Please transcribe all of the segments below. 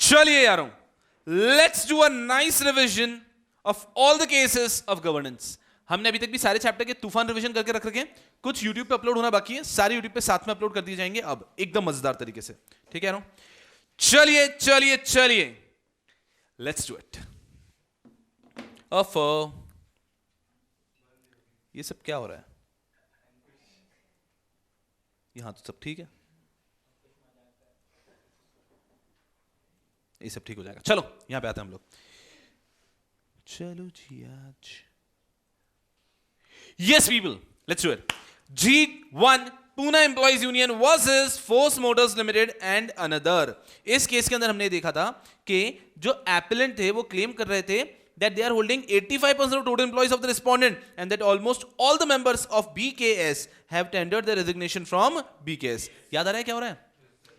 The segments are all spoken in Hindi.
चलिए यारों, let's do a nice revision of all the cases of governance. हमने अभी तक भी सारे चैप्टर के तूफान रिवीजन करके रख रखे हैं, कुछ यूट्यूब पे अपलोड होना बाकी है, सारे यूट्यूब पे साथ में अपलोड कर दिए जाएंगे अब एकदम मजेदार तरीके से। ठीक है यारों, चलिए चलिए चलिए, लेट्स डू इट। ये सब क्या हो रहा है? यहां तो सब ठीक है, ये सब ठीक हो जाएगा। चलो यहां पे आते हैं हम लोग। चलो जी आज Yes, people. Let's do it. G1 Pune Employees Union versus Force Motors Limited and another. इस केस के अंदर हमने देखा था कि जो appellant थे वो क्लेम कर रहे थे that they are holding 85% of total employees of the respondent and that almost all the members of BKS have tendered their resignation from BKS. याद आ रहा है क्या हो रहा है?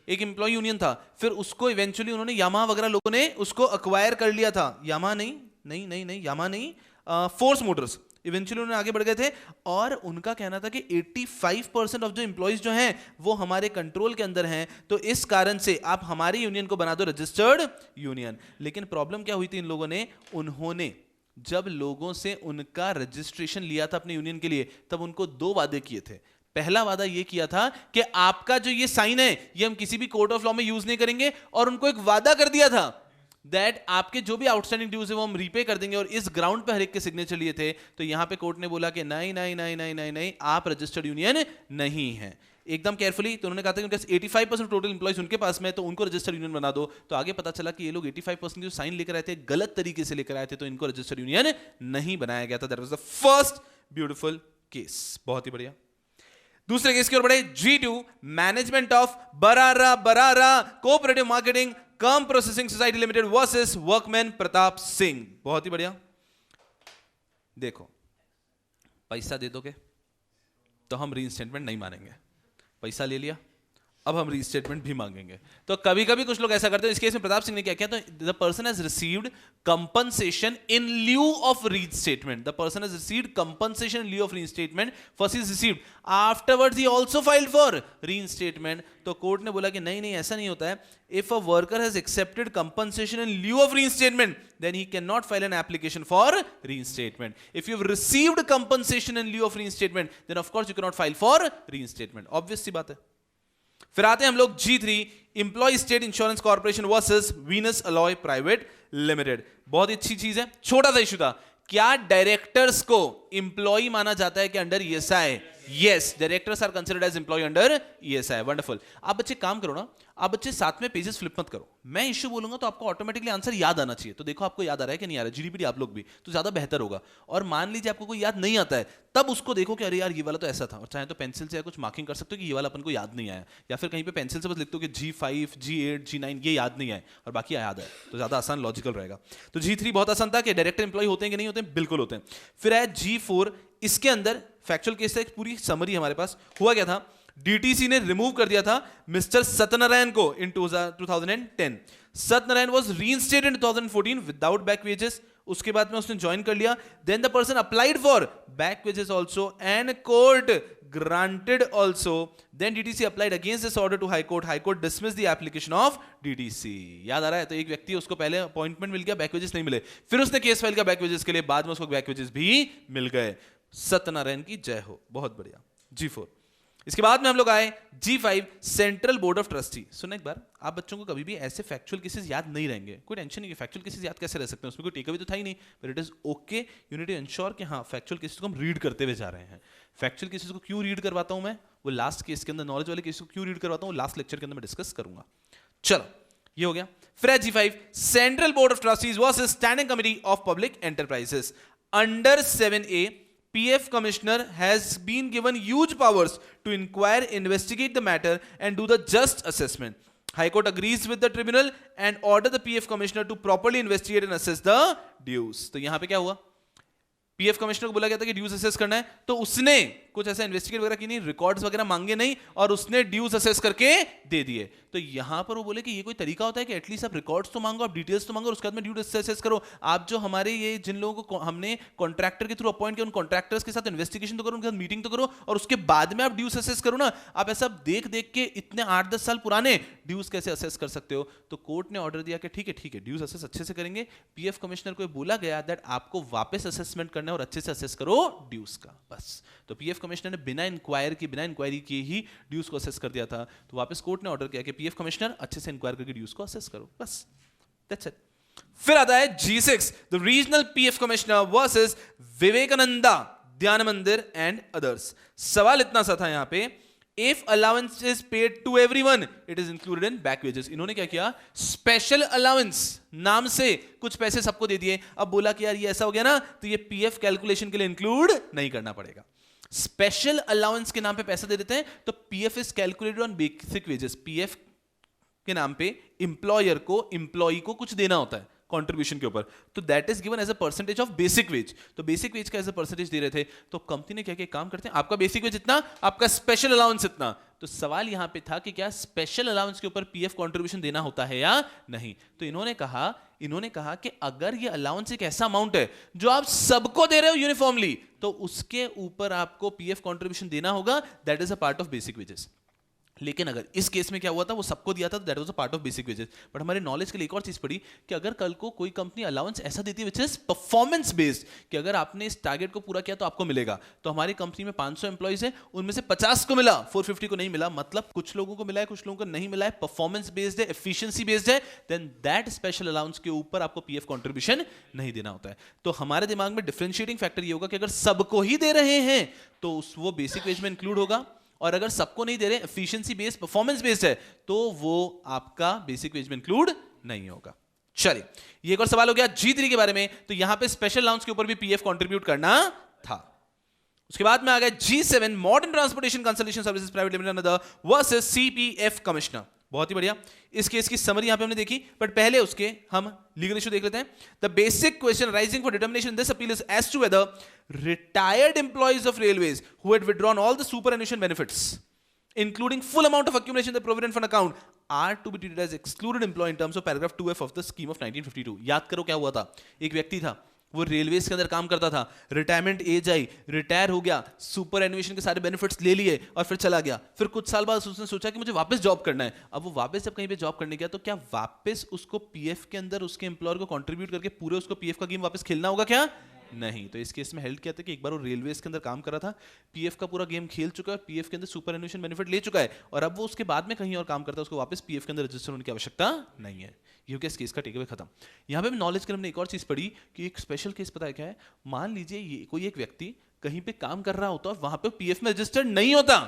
एक एम्प्लॉय यूनियन था, फिर उसको इवेंचुअली उन्होंने यामाहा वगैरह लोगों ने उसको अक्वायर कर लिया था। यामाहा नहीं, यामाहा नहीं, फोर्स मोटर्स। इवेंचुअली उन्होंने आगे बढ़ गए थे और उनका कहना था कि 85% ऑफ जो एम्प्लॉइज जो हैं वो हमारे कंट्रोल के अंदर हैं, तो इस कारण से आप हमारी यूनियन को बना दो रजिस्टर्ड यूनियन। लेकिन प्रॉब्लम क्या हुई थी इन लोगों ने? उन्होंने जब लोगों से उनका रजिस्ट्रेशन लिया था अपने यूनियन के लिए, तब उनको दो वादे किए थे। पहला वादा ये किया था कि आपका जो ये साइन है ये हम किसी भी कोर्ट ऑफ लॉ में यूज नहीं करेंगे, और उनको एक वादा कर दिया था दैट आपके जो भी आउटस्टैंडिंग ड्यूज है वो हम रीपे कर देंगे, और इस ग्राउंड पे हर एक के सिग्नेचर लिए थे। तो यहां पे कोर्ट ने बोला कि नहीं नहीं नहीं नहीं नहीं नहीं, आप रजिस्टर्ड यूनियन नहीं है। एकदम केयरफुली तो उन्होंने कहा था कि उनके 85% टोटल एम्प्लॉइज उनके पास में, तो उनको रजिस्टर्ड यूनियन बना दो। तो आगे पता चला कि ये लोग 85% जो साइन लेकर आए थे गलत तरीके से लेकर आए थे, तो इनको रजिस्टर्ड यूनियन नहीं बनाया गया था। That was the first beautiful case. बहुत ही बढ़िया। दूसरे केस की ओर बढ़े। G2 management of Barara cooperative marketing cum processing society limited versus workman Pratap Singh. बहुत ही बढ़िया। देखो, पैसा दे दोगे तो हम रीइंस्टेटमेंट नहीं मानेंगे, पैसा ले लिया अब हम रीस्टेटमेंट भी मांगेंगे। तो कभी कभी कुछ लोग ऐसा करते हैं। इस केस में प्रताप सिंह ने क्या किया? तो the person has received compensation in lieu of restatement. The person has received compensation in lieu of restatement, first is received, afterwards he also filed for reinstatement. तो कोर्ट ने बोला कि नहीं ऐसा नहीं होता है। If a worker has accepted compensation in lieu of reinstatement then he cannot file an application for reinstatement. If you've received compensation in lieu of reinstatement, then of course you cannot file for reinstatement. Obvious सी बात है। फिर आते हैं हम लोग G3 employee state insurance corporation versus Venus alloy private limited. बहुत ही अच्छी चीज है। छोटा सा इशू था, क्या डायरेक्टर्स को एम्प्लॉय माना जाता है कि under ESI? Yes, directors are considered as employee under ESI। Wonderful. आप बच्चे काम करो ना, आप बच्चे साथ में पेजेस फ्लिप मत करो। मैं इश्यू बोलूंगा तो आपको ऑटोमेटिकली आंसर याद आना चाहिए। तो देखो आपको याद आ रहा है कि नहीं आ रहा है, जीडीपी आप लोग भी, तो ज्यादा बेहतर होगा। और मान लीजिए आपको कोई याद नहीं आता है, तब उसको देखो कि अरे यार ये वाला तो ऐसा था, और चाहे तो पेंसिल से या कुछ मार्किंग कर सकते हो कि ये वाला अपन को याद नहीं आया, या फिर कहीं पे पेंसिल से बस लिखते हो कि G5 G8 G9 ये याद नहीं आए और बाकी याद है, तो ज्यादा आसान लॉजिकल रहेगा। तो G3 बहुत आसान था कि डायरेक्टर एम्प्लॉय होते हैं कि नहीं होते हैं? बिल्कुल होते हैं। फिर है G4, इसके अंदर फैक्चुअल केस एक पूरी समरी हमारे पास। हुआ क्या था? डीटीसी ने रिमूव कर दिया था मिस्टर सत्यनारायण को in 2010। Satyanarayan was reinstated in 2014 without back wages. उसके बाद में उसने ज्वाइन कर लिया। Then the person applied for back wages also and court granted also. Then DTC applied against this order to high court. High court dismiss the application of DTC. याद आ रहा है? तो एक व्यक्ति, उसको पहले अपॉइंटमेंट मिल गया, बैक वेजेस नहीं मिले, फिर उसने केस फाइल किया बैक वेजेस के लिए, बाद में उसको बैक वेजेस भी मिल गए। सत्यनारायण की जय हो। बहुत बढ़िया। G4। इसके बाद में हम लोग आए G5 central board of trustee. सुनो एक बार, आप बच्चों को कभी भी ऐसे फैक्चुअल केसेस याद नहीं रहेंगे, कोई टेंशन नहीं है। फैक्चुअल केसेस याद कैसे रह सकते हैं? उसमें कोई टेक अवे तो था ही नहीं, but it is okay. You need to ensure कि हाँ फैक्चुअल केसेस को हम रीड करते हुए जा रहे हैं। फैक्चुअल केसेस को क्यों रीड करवाता हूं मैं? वो लास्ट केस के अंदर, नॉलेज वाले केस को क्यों रीड करवाता हूं, लास्ट लेक्चर के अंदर मैं डिस्कस करूंगा। चलो ये हो गया। फिर G5 central board of trustees versus standing committee of public enterprises. Under 7A PF commissioner has been given huge powers to inquire, investigate the matter and do the just assessment. High Court agrees with the tribunal and order the PF commissioner to properly investigate and assess the dues. तो यहां पे क्या हुआ? PF कमिश्नर को बोला गया था कि ड्यूज असेस करना है, तो उसने कुछ ऐसा इन्वेस्टिगेट वगैरह की नहीं, रिकॉर्ड्स वगैरह मांगे नहीं, और उसने ड्यूज असेस करके दे दिए। तो यहां पर वो बोले कि ये कोई तरीका होता है कि एटलीस्ट आप रिकॉर्ड्स तो मांगो, आप डिटेल्स तो मांगो, और उसके बाद में ड्यूज असेस करो। आप जो हमारे ये जिन लोगों को हमने कॉन्ट्रैक्टर के थ्रू अपॉइंट किया, उन कॉन्ट्रैक्टर्स के साथ इन्वेस्टिगेशन तो करो, उनके साथ मीटिंग तो करो, और उसके बाद में आप ड्यूज असेस करो ना। आप ऐसा देख देख के इतने 8-10 साल पुराने ड्यूज कैसे असेस कर सकते हो? तो कोर्ट ने ऑर्डर दिया कि ठीक है ड्यूज असेस अच्छे से करेंगे। पीएफ कमिश्नर को बोला गया दैट आपको वापस असेसमेंट करना है और अच्छे से असेस करो ड्यूज का, बस। तो पीएफ कमिश्नर ने बिना इंक्वायरी किए ही ड्यूज को असेस कर दिया था। तो वापस कोर्ट ने ऑर्डर किया कि पीएफ कमिश्नर अच्छे से इंक्वायर करके ड्यूज को असेस करो, बस, दैट्स इट। फिर आता है G6, the regional PF commissioner versus Vivekananda ध्यान मंदिर एंड अदर्स। सवाल इतना सा था यहां पे, if allowance is paid to everyone it is included in back wages. इन्होंने क्या किया, स्पेशल अलाउंस नाम से कुछ पैसे सबको दे दिए। अब बोला कि यार ये ऐसा हो गया ना, तो ये पीएफ कैलकुलेशन के लिए इंक्लूड नहीं करना पड़ेगा। स्पेशल अलाउंस के नाम पे पैसा दे देते हैं, तो PF is calculated on basic wages. PF के नाम पे एम्प्लॉयर को एम्प्लॉई को कुछ देना होता है कंट्रीब्यूशन के ऊपर, तो that is given as a percentage of basic wage. तो बेसिक वेज का एज अ परसेंटेज दे रहे थे। तो कंपनी ने क्या किया, काम करते हैं, आपका बेसिक वेज इतना, आपका स्पेशल अलाउंस इतना। तो सवाल यहां पे था कि क्या स्पेशल अलाउंस के ऊपर पीएफ कंट्रीब्यूशन देना होता है या नहीं। तो इन्होंने कहा कि अगर ये अलाउंस एक ऐसा अमाउंट है जो आप सबको दे रहे हो यूनिफॉर्मली, तो उसके ऊपर आपको पीएफ कंट्रीब्यूशन देना होगा, that is a part of basic wages. लेकिन अगर इस केस में क्या हुआ था, वो सबको दिया था, that was a part of basic wages. But हमारे नॉलेज के लिए एक और चीज पड़ी कि अगर कल को कोई कंपनी अलाउंस ऐसा देती है विच इज परफॉर्मेंस बेस्ड, कि अगर आपने इस टारगेट को पूरा किया तो आपको मिलेगा। तो हमारी कंपनी में 500 एम्प्लॉइज है, उनमें से 50 को मिला, 450 को नहीं मिला, मतलब कुछ लोगों को मिला है, कुछ लोगों को नहीं मिला है, परफॉर्मेंस बेस्ड है, एफिशिएंसी बेस्ड है, देन दैट स्पेशल अलाउंस के ऊपर आपको पीएफ कंट्रीब्यूशन नहीं देना होता है। तो हमारे दिमाग में डिफरेंशिएटिंग फैक्टर ये होगा कि अगर सबको ही दे रहे हैं तो वो बेसिक वेज में इंक्लूड होगा, और अगर सबको नहीं दे रहे, एफिशिएंसी बेस्ड, परफॉर्मेंस बेस्ड है, तो वो आपका बेसिक वेज में इंक्लूड नहीं होगा। चलिए, ये एक और सवाल हो गया G3 के बारे में। तो यहां पे स्पेशल अलाउंस के ऊपर भी पीएफ कंट्रीब्यूट करना था। उसके बाद में आ गया G7, modern transportation consultation services private limited another versus CPF commissioner. बहुत ही बढ़िया, इस केस की समरी यहां पे हमने देखी, बट पहले उसके हम लीगल इशू देख लेते हैं। The basic question rising for determination in this appeal is as to whether retired employees of railways who had withdrawn all the superannuation benefits including full amount of accumulation in the provident fund account are to be treated as excluded employee in terms of paragraph 2F of the scheme of 1952। याद करो क्या हुआ था, एक व्यक्ति था, वो रेलवेज के अंदर काम करता था, रिटायरमेंट एज आई, रिटायर हो गया, सुपर एनुएशन के सारे बेनिफिट्स ले लिए और फिर चला गया। फिर कुछ साल बाद उसने सोचा कि मुझे वापस जॉब करना है। अब वो वापस जब कहीं पे जॉब करने गया, तो क्या वापस उसको पीएफ के अंदर उसके एम्प्लॉयर को कंट्रीब्यूट करके पूरे उसको पीएफ का गेम वापस खेलना होगा क्या? नहीं। तो इस केस में हेल्ड किया था कि एक बार वो रेलवेज के अंदर काम कर रहा था, पीएफ का पूरा गेम खेल चुका है, पीएफ के अंदर सुपर एनुएशन बेनिफिट ले चुका है, और अब वो उसके बाद में कहीं और काम करता है, उसको वापस पीएफ के अंदर रजिस्टर होने की आवश्यकता नहीं है। ये इस केस का टेक अवे खत्म। यहाँ पे नॉलेज के हमने एक और चीज पढ़ी कि एक स्पेशल केस पता है क्या है। मान लीजिए ये कोई एक व्यक्ति कहीं पे काम कर रहा होता और वहां पे पीएफ में रजिस्टर्ड नहीं होता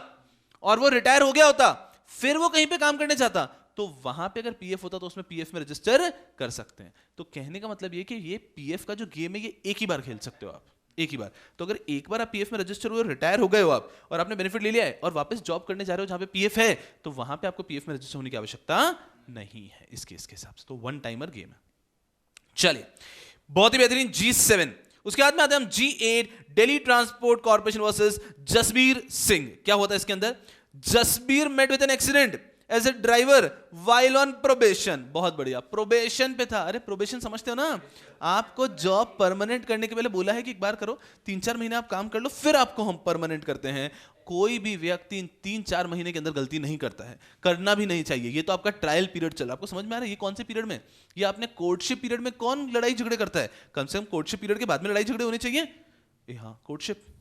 और वो रिटायर हो गया होता, फिर वो कहीं पे काम करने चाहता, तो वहां पे अगर पीएफ होता तो उसमें पीएफ में रजिस्टर कर सकते हैं। तो कहने का मतलब ये कि ये पीएफ का जो गेम है ये एक ही बार खेल सकते हो आप, एक ही बार। तो अगर एक बार आप पीएफ में रजिस्टर हुए, रिटायर हो गए हो आप, और आपने बेनिफिट ले लिया है और वापस जॉब करने जा रहे हो जहां पे पीएफ है, तो वहां पे आपको पीएफ में रजिस्टर होने की आवश्यकता नहीं है इस केस के हिसाब से। तो वन टाइमर गेम है। चलिए, बहुत ही बेहतरीन G7। उसके बाद में आते हैं हम G8, Delhi transport corporation versus Jasbir Singh. क्या होता है इसके अंदर? Jasbir met with an accident as a driver while on probation. बहुत बढ़िया, प्रोबेशन पे था। अरे प्रोबेशन समझते हो ना, आपको जॉब परमानेंट करने के पहले बोला है कि एक बार करो, 3-4 महीने आप काम कर लो, फिर आपको हम परमानेंट करते हैं। कोई भी व्यक्ति 3-4 महीने के अंदर गलती नहीं करता है, करना भी नहीं चाहिए। ये तो आपका ट्रायल पीरियड चल रहा है, आपको समझ में आ रहा है ये कौन से पीरियड में? ये आपने कोर्टशिप पीरियड में कौन लड़ाई झगड़े करता है? कम से कम कोर्टशिप पीरियड के बाद में लड़ाई झगड़े होने चाहिए। हाँ, कोर्टशिप,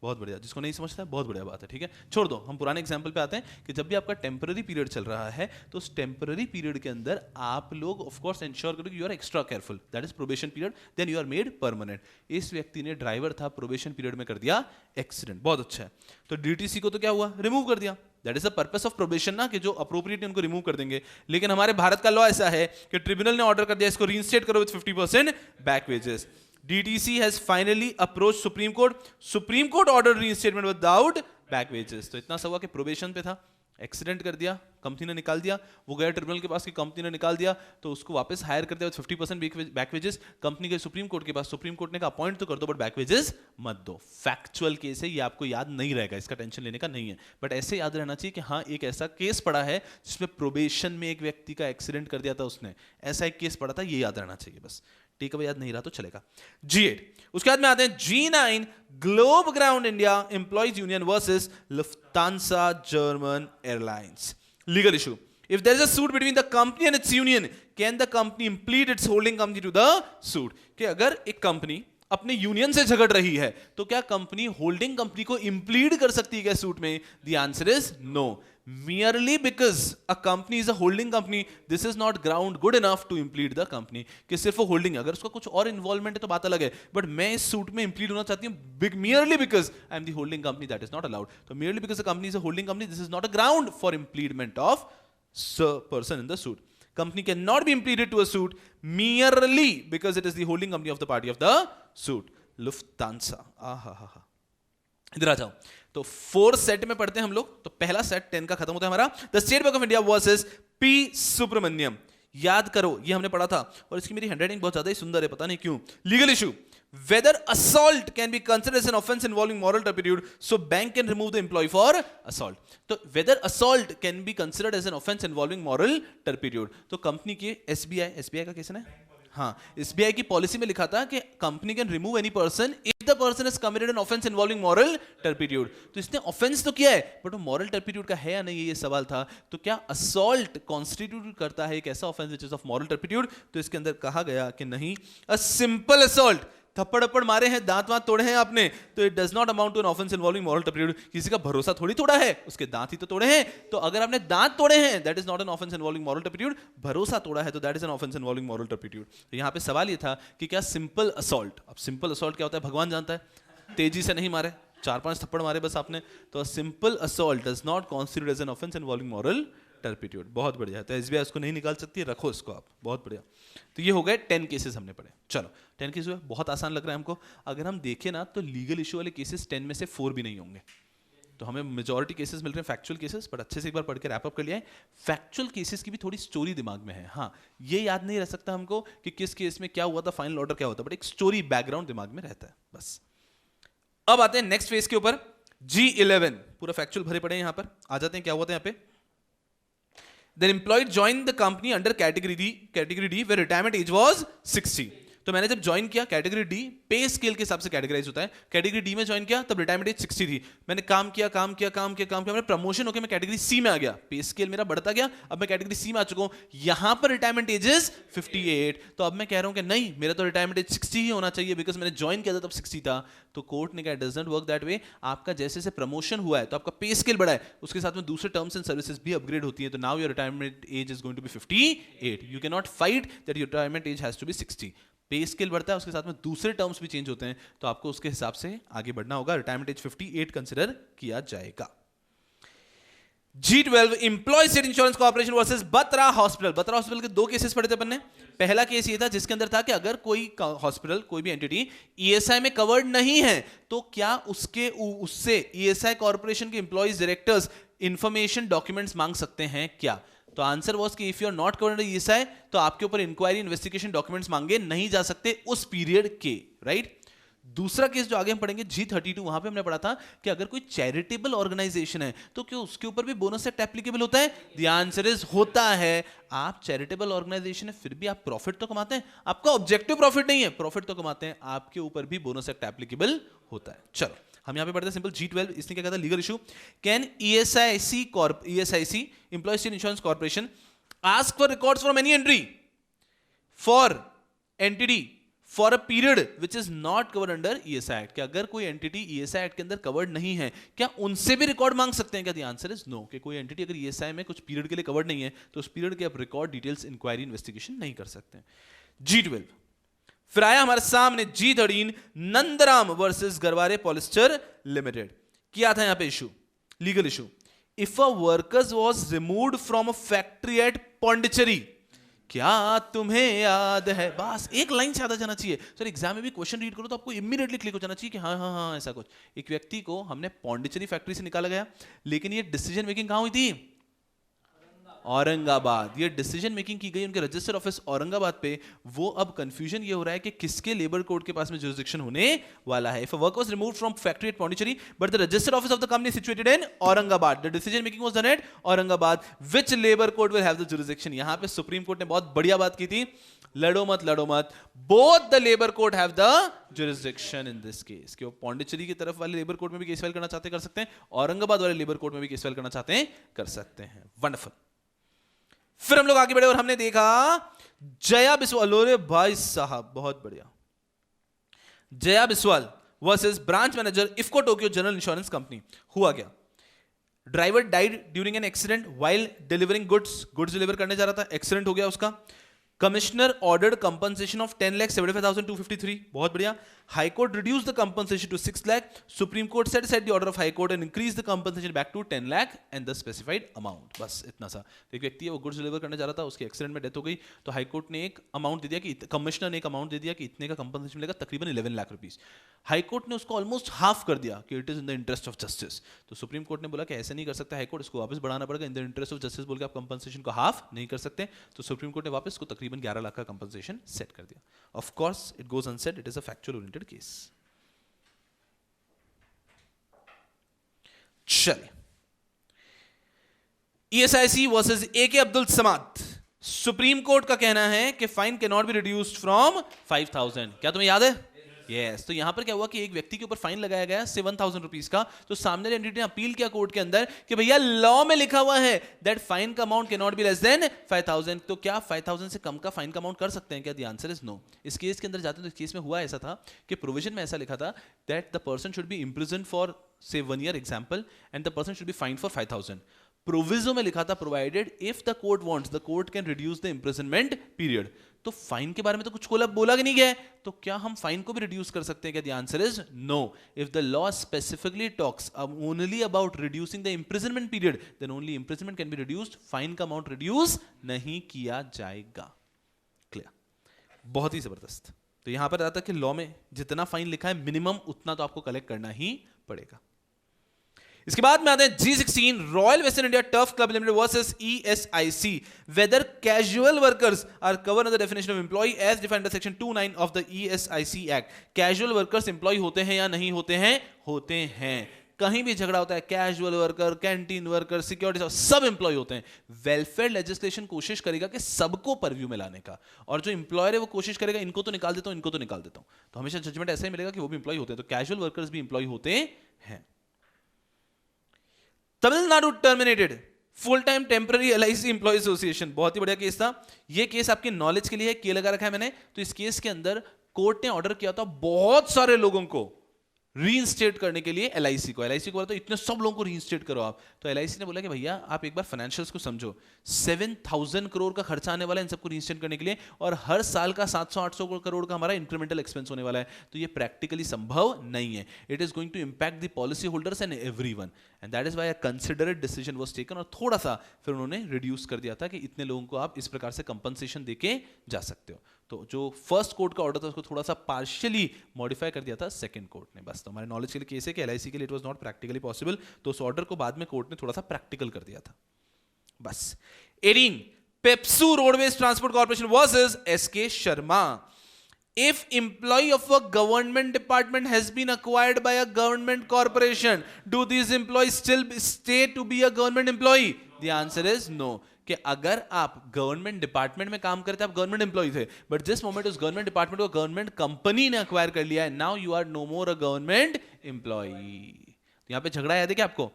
बहुत बढ़िया। जिसको नहीं समझता है बहुत बढ़िया बात है, ठीक है, छोड़ दो। हम पुराने एग्जांपल पे आते हैं कि जब भी आपका टेम्पररी पीरियड चल रहा है, तो उस टेम्पररी पीरियड के अंदर आप लोग ऑफ कोर्स इंश्योर करो कि you are extra careful, that is probation period, then you are made permanent. इस व्यक्ति ने, ड्राइवर था, प्रोबेशन पीरियड में कर दिया एक्सीडेंट, बहुत अच्छा है। तो डीटीसी को तो क्या हुआ, रिमूव कर दिया, that is the purpose of probation ना, कि जो अप्रोप्रिएट उनको रिमूव कर देंगे। लेकिन हमारे भारत का लॉ ऐसा है कि ट्रिब्यूनल ने ऑर्डर कर दिया इसको रीइंस्टेट करो with 50% back wages. DTC has finally approached Supreme Court. Supreme Court ordered reinstatement without back wages. तो इतना सा हुआ कि प्रोबेशन पे था, एक्सीडेंट कर दिया, कंपनी ने निकाल दिया, वो गया ट्रिब्यूनल के पास कि कंपनी ने निकाल दिया, तो उसको वापस हायर कर दिया 50% बैक वेजेस, कंपनी के सुप्रीम कोर्ट के पास, सुप्रीम कोर्ट ने कहा अपॉइंट तो कर दो बट बैक वेजेस मत दो। फैक्चुअल केस है, ये आपको याद नहीं रहेगा, इसका टेंशन लेने का नहीं है, बट ऐसे याद रहना चाहिए कि हाँ एक ऐसा केस पड़ा है जिसमें प्रोबेशन में एक व्यक्ति का एक्सीडेंट कर दिया था उसने, ऐसा एक केस पड़ा था, ये याद रहना चाहिए बस। ठीक है, याद नहीं रहा तो चलेगा। G8, उसके बाद में आते हैं G9, globe ground India employees union versus Lufthansa German airlines. Legal issue, if there is a suit between the company and its union, can the company implead its holding company to the suit? कि अगर एक कंपनी अपने यूनियन से झगड़ रही है तो क्या कंपनी होल्डिंग कंपनी को इंप्लीड कर सकती है क्या सूट में? The answer is no. merely because a company is a holding company, this is not ground good enough to implead the company। कि सिर्फ वो होल्डिंग, अगर उसका कुछ और इन्वॉल्वमेंट है तो बात अलग है, बट मैं इस सूट में इंप्लीड होना चाहती हूँ merely because I am the holding company, that is not allowed। तो merely because the company is a holding company, this is not a ground for impleadment of person in the suit। Company cannot be impleaded to a suit merely because it is the holding company of the party of the suit। Lufthansa, इधर आ जाओ। तो 4 सेट में पढ़ते हैं हम लोग, तो पहला सेट 10 का खत्म होता है हमारा। The State Bank of India versus P Subramaniam, याद करो ये हमने पढ़ा था, और इसकी मेरी हैंडराइटिंग बहुत ज्यादा ही सुंदर है, पता नहीं क्यों। Legal issue, whether assault can be considered as an offense involving moral turpitude, so bank can remove the employee for assault। तो whether assault can be considered as an offense involving moral turpitude, तो कंपनी की एसबीआई का केस है ना, हाँ, एसबीआई की पॉलिसी में लिखा था कि company can remove any person if the person has committed N offence involving moral turpitude. तो इसने ऑफेंस तो किया है बट वो मॉरल टर्पिट्यूड का है या नहीं, ये सवाल था। तो क्या असॉल्ट कॉन्स्टिट्यूट करता है एक ऐसा offence which is of moral turpitude? तो इसके अंदर कहा गया कि नहीं, अ सिंपल असॉल्ट, थप्पड़ अप्पड़ मारे हैं, दांत वांत तोड़े हैं आपने, तो it does not amount to an offence involving moral turpitude. किसी का भरोसा थोड़ी तोड़ा है, उसके दांत ही तो तोड़े हैं। तो अगर आपने दांत तोड़े हैं that is not an offence involving moral turpitude, भरोसा तोड़ा है तो that is an offence involving moral turpitude. तो यहाँ पे सवाल ये था कि क्या सिंपल असॉल्ट, अब सिंपल असॉल्ट क्या होता है भगवान जानता है, तेजी से नहीं मारे, 4-5 थप्पड़ मारे बस आपने, तो simple assault does not constitute as an offence involving moral turpitude. बहुत बढ़िया, तो एसबीआई उसको नहीं निकाल सकती, रखो इसको आप, बहुत बढ़िया। तो ये हो गए 10 केसेस हमने पढ़े। चलो 10 केसेस हुए, बहुत आसान लग रहा है हमको। अगर हम देखें ना तो लीगल इशू वाले केसेस 10 में से 4 भी नहीं होंगे, तो हमें मेजॉरिटी केसेस मिल रहे हैं फैक्चुअल केसेस, बट अच्छे से एक बार पढ़ के रैप अप कर लिया है। फैक्चुअल केसेस की भी थोड़ी स्टोरी दिमाग में है, हाँ ये याद नहीं रह सकता हमको कि किस केस में क्या हुआ था, फाइनल ऑर्डर क्या होता, बट एक स्टोरी बैकग्राउंड दिमाग में रहता है बस। अब आते हैं नेक्स्ट फेज के ऊपर, G11, पूरा फैक्चुअल भरे पड़े हैं यहाँ पर। आ जाते हैं, क्या हुआ था यहाँ पे, The employee joined the company under category D where retirement age was 60। तो मैंने जब ज्वाइन किया कैटेगरी डी, पे स्केल के हिसाब से कैटेगराइज होता है, कैटेगरी डी में ज्वाइन किया तब रिटायरमेंट एज 60 थी। मैंने काम किया, मैंने प्रमोशन होकर मैं कैटेगरी सी में आ गया, पे स्केल मेरा बढ़ता गया, अब मैं कैटेगरी सी में आ चुका हूं, यहां पर रिटायरमेंट एज इज 58। तो अब मैं कह रहा हूं कि नहीं, मेरा तो रिटायरमेंट एज 60 ही होना चाहिए बिकॉज मैंने ज्वाइन किया था तब 60 था। तो कोर्ट ने कहा does not work that way, आपका जैसे जैसे प्रमोशन हुआ है तो आपका पे स्केल बढ़ा है, उसके साथ में दूसरे टर्म्स एंड सर्विसेज भी अपग्रेड होती है, तो now your retirement age is going to be 58। You can not fight that your retirement age has to be 60। Pay scale बढ़ता है, उसके साथ में दूसरे टर्म्स भी चेंज होते हैं, तो आपको उसके हिसाब से आगे बढ़ना होगा, रिटायरमेंट एज 58 कंसीडर किया जाएगा। G12, employee state insurance corporation versus Batra hospital. Batra hospital के 2 केसेस पढ़े थे अपन ने। पहला केस ये था जिसके अंदर था कि अगर कोई हॉस्पिटल, कोई भी एंटिटी ईएसआई में कवर्ड नहीं है तो क्या उससे ईएसआई कॉर्पोरेशन के एम्प्लॉयज, डायरेक्टर्स इंफॉर्मेशन डॉक्यूमेंट्स मांग सकते हैं क्या? तो आंसर वाज कि if you are not covered under ESI तो आपके ऊपर इंक्वायरी, इन्वेस्टिगेशन डॉक्यूमेंट्स मांगे नहीं जा सकते उस पीरियड के, राइट। दूसरा केस जो आगे हम पढ़ेंगे G32, वहां पे हमने पढ़ा था कि अगर कोई चैरिटेबल ऑर्गेनाइजेशन है तो क्यों उसके ऊपर भी बोनस एक्ट एप्लीकेबल होता है? द आंसर इज होता है। आप चैरिटेबल ऑर्गेनाइजेशन है फिर भी आप प्रॉफिट तो कमाते हैं, आपका ऑब्जेक्टिव प्रॉफिट नहीं है, प्रॉफिट तो कमाते हैं, आपके ऊपर भी बोनस एक्ट एप्लीकेबल होता है। चलो हम यहां पे पढ़ते हैं सिंपल G12, इसने क्या कहा था, legal issue, can ESIC employee state insurance corporation ask for records from any entry for entity for a period which is not covered under ESI act? कि अगर कोई एंटिटी ईएसआई एक्ट के अंदर कवर्ड नहीं है क्या उनसे भी रिकॉर्ड मांग सकते हैं क्या? द आंसर इज नो, कि कोई एंटिटी अगर ईएसआई में कुछ पीरियड के लिए कवर्ड नहीं है तो उस पीरियड के आप रिकॉर्ड डिटेल्स, इंक्वायरी, इन्वेस्टिगेशन नहीं कर सकते। G12, फिर आया हमारे सामने G13, Nandram versus Garware polyester limited. क्या था यहां पे issue, legal issue, if a workers was removed from a factory eight Pondicherry, क्या तुम्हें याद है, बस एक लाइन से याद आ जाना चाहिए। सर एग्जाम में भी क्वेश्चन रीड करो तो आपको इमीडिएटली क्लिक हो जाना चाहिए कि हाँ हाँ हाँ ऐसा कुछ। एक व्यक्ति को हमने पौंडीचेरी फैक्ट्री से निकाला गया, लेकिन ये डिसीजन मेकिंग कहाँ हुई थी? औरंगाबाद। ये डिसीजन मेकिंग की गई उनके रजिस्टर ऑफिस औरंगाबाद पे। वो अब कंफ्यूजन ये हो रहा है कि किसके लेबर कोड के पास में जुरिसडिक्शन होने वाला है। If a work was removed from factory eight Pondicherry but the register office of the company situated in Aurangabad, the decision making was done at Aurangabad, which labour code will have the jurisdiction. यहां पे सुप्रीम कोर्ट ने बहुत बढ़िया बात की थी, लड़ो मत, both the labour could have the jurisdiction in this case. कि वो पौंडीचेरी की तरफ वाले लेबर कोड में भी केस फाइल करना चाहते कर सकते हैं, औरंगाबाद वाले लेबर कोड में भी केस फाइल करना चाहते हैं कर सकते हैं। वंडरफुल। फिर हम लोग आगे बढ़े और हमने देखा जया बिस्वाल। अरे भाई साहब बहुत बढ़िया। Jaya Biswal versus branch manager IFFCO Tokyo general insurance company. हुआ क्या? Driver died during an accident while delivering goods deliver करने जा रहा था, एक्सीडेंट हो गया उसका। Commissioner ordered compensation of 10,75,253। बहुत बढ़िया। High court reduce the compensation to 6 lakh. Supreme court set the order of high court and increase the compensation back to 10 lakh and the specified amount. बस इतना सा। एक व्यक्ति है वो गुड्स डिलीवर करने जा रहा था, उसके एक्सीडेंट में डेथ हो गई, तो हाई कोर्ट ने एक अमाउंट दे दिया कि कमिश्नर ने एक अमाउंट दे दिया कि इतने का कंपनसेशन मिलेगा, तकरीबन 11 लाख रुपीस। हाई कोर्ट ने उसको ऑलमोस्ट हाफ कर दिया कि it is in the interest of justice. तो सुप्रीम कोर्ट ने बोला कि ऐसे नहीं कर सकता हाई कोर्ट, इसको वापस बढ़ाना पड़ेगा, in the interest of justice बोल के आप कंपनसेशन को हाफ नहीं कर सकते। तो सुप्रीम कोर्ट ने वापस इसको तकरीबन 11 लाख का कंपनसेशन सेट कर दिया। Of course it goes unsaid, it is a factual oriented case. चलिए, ESIC वर्सेस AK अब्दुल समाद। सुप्रीम कोर्ट का कहना है कि fine can not be reduced from 5,000। क्या तुम्हें याद है? यस। तो यहां पर क्या हुआ कि एक व्यक्ति के ऊपर फाइन लगाया गया 7,000 रुपीज का। तो सामने एंटिटी ने अपील किया कोर्ट के अंदर कि भैया लॉ में लिखा हुआ है दैट फाइन का amount can not be less than 5,000। तो क्या 5,000 से कम का फाइन का अमाउंट कर सकते हैं क्या? The answer is no. इस केस के अंदर जाते तो इस केस में हुआ ऐसा था कि प्रोविजन में ऐसा लिखा था that the person should be imprison for say 1 year example and the person should be fined for 5,000. Proviso में लिखा था provided if the court wants the court can reduce the imprisonment period. तो फाइन के बारे में तो कुछ बोला नहीं गया है, तो क्या हम फाइन को भी रिड्यूस कर सकते हैं क्या? The answer is no. If the law specifically talks only about reducing the imprisonment period then only imprisonment can be reduced, fine का अमाउंट रिड्यूस नहीं किया जाएगा। क्लियर? बहुत ही जबरदस्त। तो यहां पर आता है कि लॉ में जितना फाइन लिखा है मिनिमम उतना तो आपको कलेक्ट करना ही पड़ेगा। इसके बाद में आते हैं G16 royal western India turf club limited versus ESIC। Whether casual workers are covered under definition of employee as defined under section 29 of the ESIC act. Casual workers employee होते हैं या नहीं होते हैं? होते हैं। कहीं भी झगड़ा होता है, casual worker, canteen worker, security, सब एम्प्लॉय होते हैं। वेलफेयर लेजिस्लेशन कोशिश करेगा कि सबको परव्यू में लाने का, और जो एम्प्लॉयर है वो कोशिश करेगा इनको तो निकाल देता हूं, इनको तो निकाल देता हूं। तो हमेशा जजमेंट ऐसा ही मिलेगा कि वो भी एम्प्लॉय होते हैं, तो कैजुअल वर्कर्स भी एम्प्लॉय होते हैं। Tamil Nadu terminated full time temporary LIC employee association. बहुत ही बढ़िया केस था ये। केस आपके नॉलेज के लिए है, लगा रखा है मैंने। तो इस केस के अंदर कोर्ट ने ऑर्डर किया था बहुत सारे लोगों को रीइंस्टेट करने के लिए LIC को बोला तो इतने सब लोगों को रीइंस्टेट करो आप। तो LIC ने बोला कि भैया आप एक बार फाइनेंशियल्स को समझो, 7,000 करोड़ का खर्चा आने वाला है इन सबको रीइंस्टेट करने के लिए, और हर साल का 700-800 करोड़ का हमारा इंक्रीमेंटल एक्सपेंस होने वाला है। तो ये प्रैक्टिकली संभव नहीं है। It is going to impact the policy holders and everyone, and that is why a considered decision was taken. और थोड़ा सा फिर उन्होंने रिड्यूस कर दिया था कि इतने लोगों को आप इस प्रकार से कंपनसेशन देके जा सकते हो। तो जो फर्स्ट कोर्ट का ऑर्डर था उसको थोड़ा सा पार्शियली मॉडिफाई कर दिया था सेकंड कोर्ट ने। बस तो हमारे नॉलेज के लिए केस है कि LIC के लिए it was not practically possible, तो उस ऑर्डर को बाद में कोर्ट ने थोड़ा सा प्रैक्टिकल कर दिया था। बस 18 PEPSU roadways transport corporation versus SK Sharma. If employee of a government department has been acquired by a government corporation, do these employees still stay to be a government employee? The answer is no. कि अगर आप गवर्नमेंट डिपार्टमेंट में काम करते, आप गवर्नमेंट एम्प्लॉय थे, बट जिस मोमेंट उस गवर्नमेंट डिपार्टमेंट को गवर्नमेंट कंपनी ने अक्वायर कर लिया है, now you are no more a government employee. यहां पे झगड़ा याद है क्या आपको?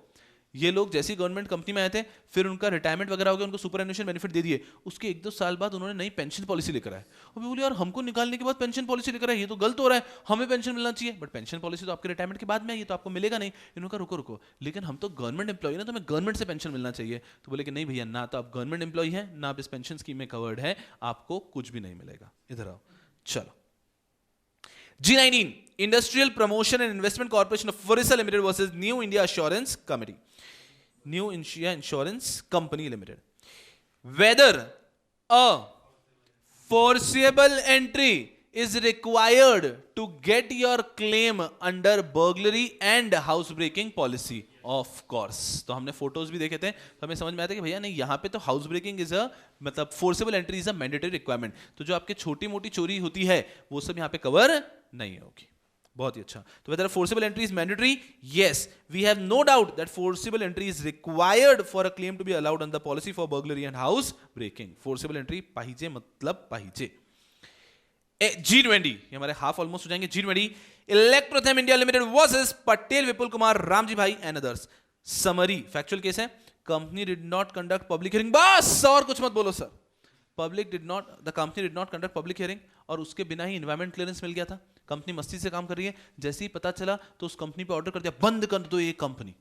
ये लोग जैसी गवर्नमेंट कंपनी में आए थे, फिर उनका रिटायरमेंट वगैरह हो गया, उनको सुपरएनुएशन बेनिफिट दे दिए। उसके 1-2 साल बाद उन्होंने नई पेंशन पॉलिसी लेकर आए। अभी बोले यार हमको निकालने के बाद पेंशन पॉलिसी लेकर आए, ये तो गलत हो रहा है, हमें पेंशन मिलना चाहिए। बट पेंशन पॉलिसी तो आपके रिटायरमेंट के बाद में आई, ये तो आपको मिलेगा नहीं। इन्होंने कहा रुको, लेकिन हम तो गवर्नमेंट एम्प्लॉय ना, तो हमें गवर्नमेंट से पेंशन मिलना चाहिए। तो बोले कि नहीं भैया, ना तो आप गवर्नमेंट एम्प्लॉय है, ना आप इस पेंशन स्कीम में कवर्ड है, आपको कुछ भी नहीं मिलेगा। इधर आओ। चलो G19 industrial promotion and investment corporation of Orissa limited versus new India assurance committee. New India Insurance Company Limited. Whether a forcible entry is required to get your claim under burglary and housebreaking policy. Of course. तो हमने फोटोज भी देखे थे तो हमें समझ में आया था कि भैया नहीं, यहाँ पे तो हाउस ब्रेकिंग इज अ मतलब forcible entry is a mandatory requirement. तो जो आपके छोटी मोटी चोरी होती है वो सब यहाँ पे कवर नहीं होगी. बहुत ही अच्छा. तो whether forcible entry is mandatory? Yes, we have no doubt that forcible entry is required for a claim to be allowed under policy for burglary and house breaking. Forcible entry पाहिजे मतलब पाहिजे. G20 ये हमारे हाफ ऑलमोस्ट हो जाएंगे. G20 Electrotherm India limited versus Patel Vipul Kumar Ramji bhai and others. Summary factual case है. Company did not conduct public hearing. बस और कुछ मत बोलो sir. The company did not conduct public hearing और उसके बिना ही एनवायरमेंट क्लियरेंस मिल गया था. कंपनी मस्ती से काम कर रही है. जैसे ही पता चला तो उस कंपनी पे ऑर्डर कर दिया बंद कर दो ये कंपनी.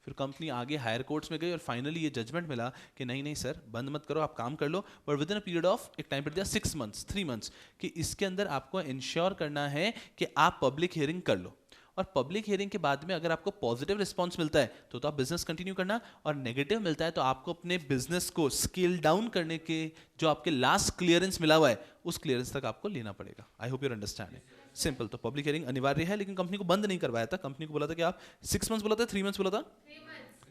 फिर कंपनी आगे हायर कोर्ट्स में गई और फाइनली ये जजमेंट मिला कि नहीं नहीं सर बंद मत करो, आप काम कर लो, but within a period of एक टाइम पीरियड दिया 6 months 3 months कि इसके अंदर आपको इंश्योर करना है कि आप पब्लिक हियरिंग कर लो. और पब्लिक हियरिंग के बाद में अगर आपको पॉजिटिव रिस्पांस मिलता है तो आप बिजनेस कंटिन्यू करना, और नेगेटिव मिलता है तो आपको अपने बिजनेस को स्केल डाउन करने के जो आपके लास्ट क्लियरेंस मिला हुआ है उस क्लियरेंस तक आपको लेना पड़ेगा. I hope your understanding. Simple. तो पब्लिक हियरिंग अनिवार्य है लेकिन कंपनी को बंद नहीं करवाया था. कंपनी को बोला था कि आप 6 months बोला था, 3 months बोला था,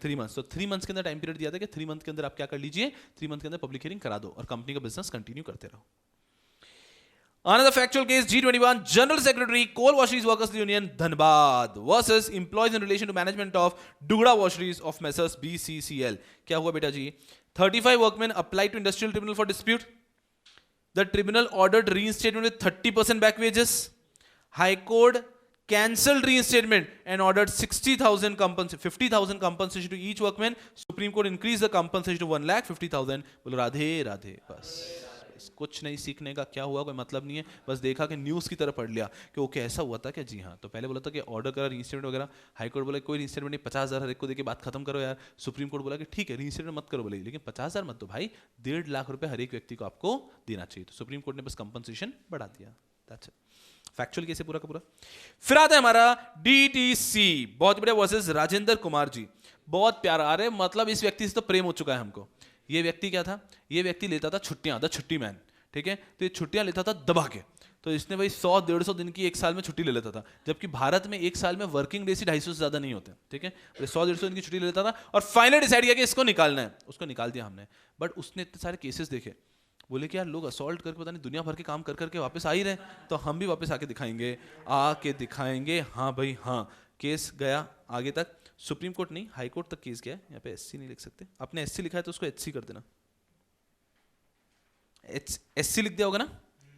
3 months. तो 3 months के अंदर टाइम पीरियड दिया था कि 3 month के अंदर आप क्या कर लीजिए, 3 month के अंदर पब्लिक हियरिंग करा दो और कंपनी का बिजनेस कंटिन्यू करते रहो. Another factual case, G21, General Secretary, Coal Washeries Workers Union, Dhanbad versus employees in relation to management of Dugda Washeries of Messrs BCCL. क्या हुआ बेटा जी? 35 workmen applied to Industrial Tribunal for dispute. The tribunal ordered reinstatement with 30% back wages. High Court cancelled reinstatement and ordered 50,000 compensation to each workman. Supreme Court increased the compensation to 1,50,000. बोलो राधे राधे. बस कुछ नहीं सीखने का क्या हुआ, कोई मतलब नहीं है. बस देखा कि न्यूज़ की तरह पढ़ लिया कि ओके ऐसा हुआ था क्या. जी हाँ. तो पहले बोला था कि ऑर्डर करा रीइंस्टेटमेंट वगैरह. हाई कोर्ट बोला कोई रीइंस्टेटमेंट नहीं, 50,000 हर एक को देके बात खत्म करो यार. सुप्रीम कोर्ट बोला कि ठीक है रीइंस्टेटमेंट मत करो बोले, लेकिन 50,000 मत दो भाई, 1.5 लाख रुपए हर एक व्यक्ति को आपको देना चाहिए. तो सुप्रीम कोर्ट ने बस कंपनसेशन बढ़ा दिया. That's it. फैक्चुअल केस है पूरा का पूरा. फिर आता है हमारा डीटीसी बहुत बढ़िया वर्सेस राजेंद्र कुमार जी. बहुत प्यारा. अरे मतलब इस व्यक्ति से तो प्रेम हो चुका है हमको. ये व्यक्ति क्या था, ये व्यक्ति लेता था छुट्टियां, द छुट्टी मैन. ठीक है. तो ये छुट्टियां लेता था दबा के. तो इसने भाई 100-150 दिन की एक साल में छुट्टी ले लेता था, जबकि भारत में एक साल में वर्किंग डेज 250 से ज्यादा नहीं होते. ठीक है. 100-150 दिन की छुट्टी ले लेता था और फाइनली डिसाइड किया कि इसको निकालना है. उसको निकाल दिया हमने. बट उसने इतने सारे केसेस देखे, बोले कि यार लोग असॉल्ट करके पता नहीं दुनिया भर के काम कर करके वापस आ ही रहे, तो हम भी वापस आके दिखाएंगे. हाँ भाई हाँ. केस गया आगे तक, सुप्रीम कोर्ट नहीं हाई कोर्ट तक केस गया. यहाँ पे एससी नहीं लिख सकते, आपने एससी लिखा है तो उसको एचसी कर देना. एससी लिख दिया होगा ना,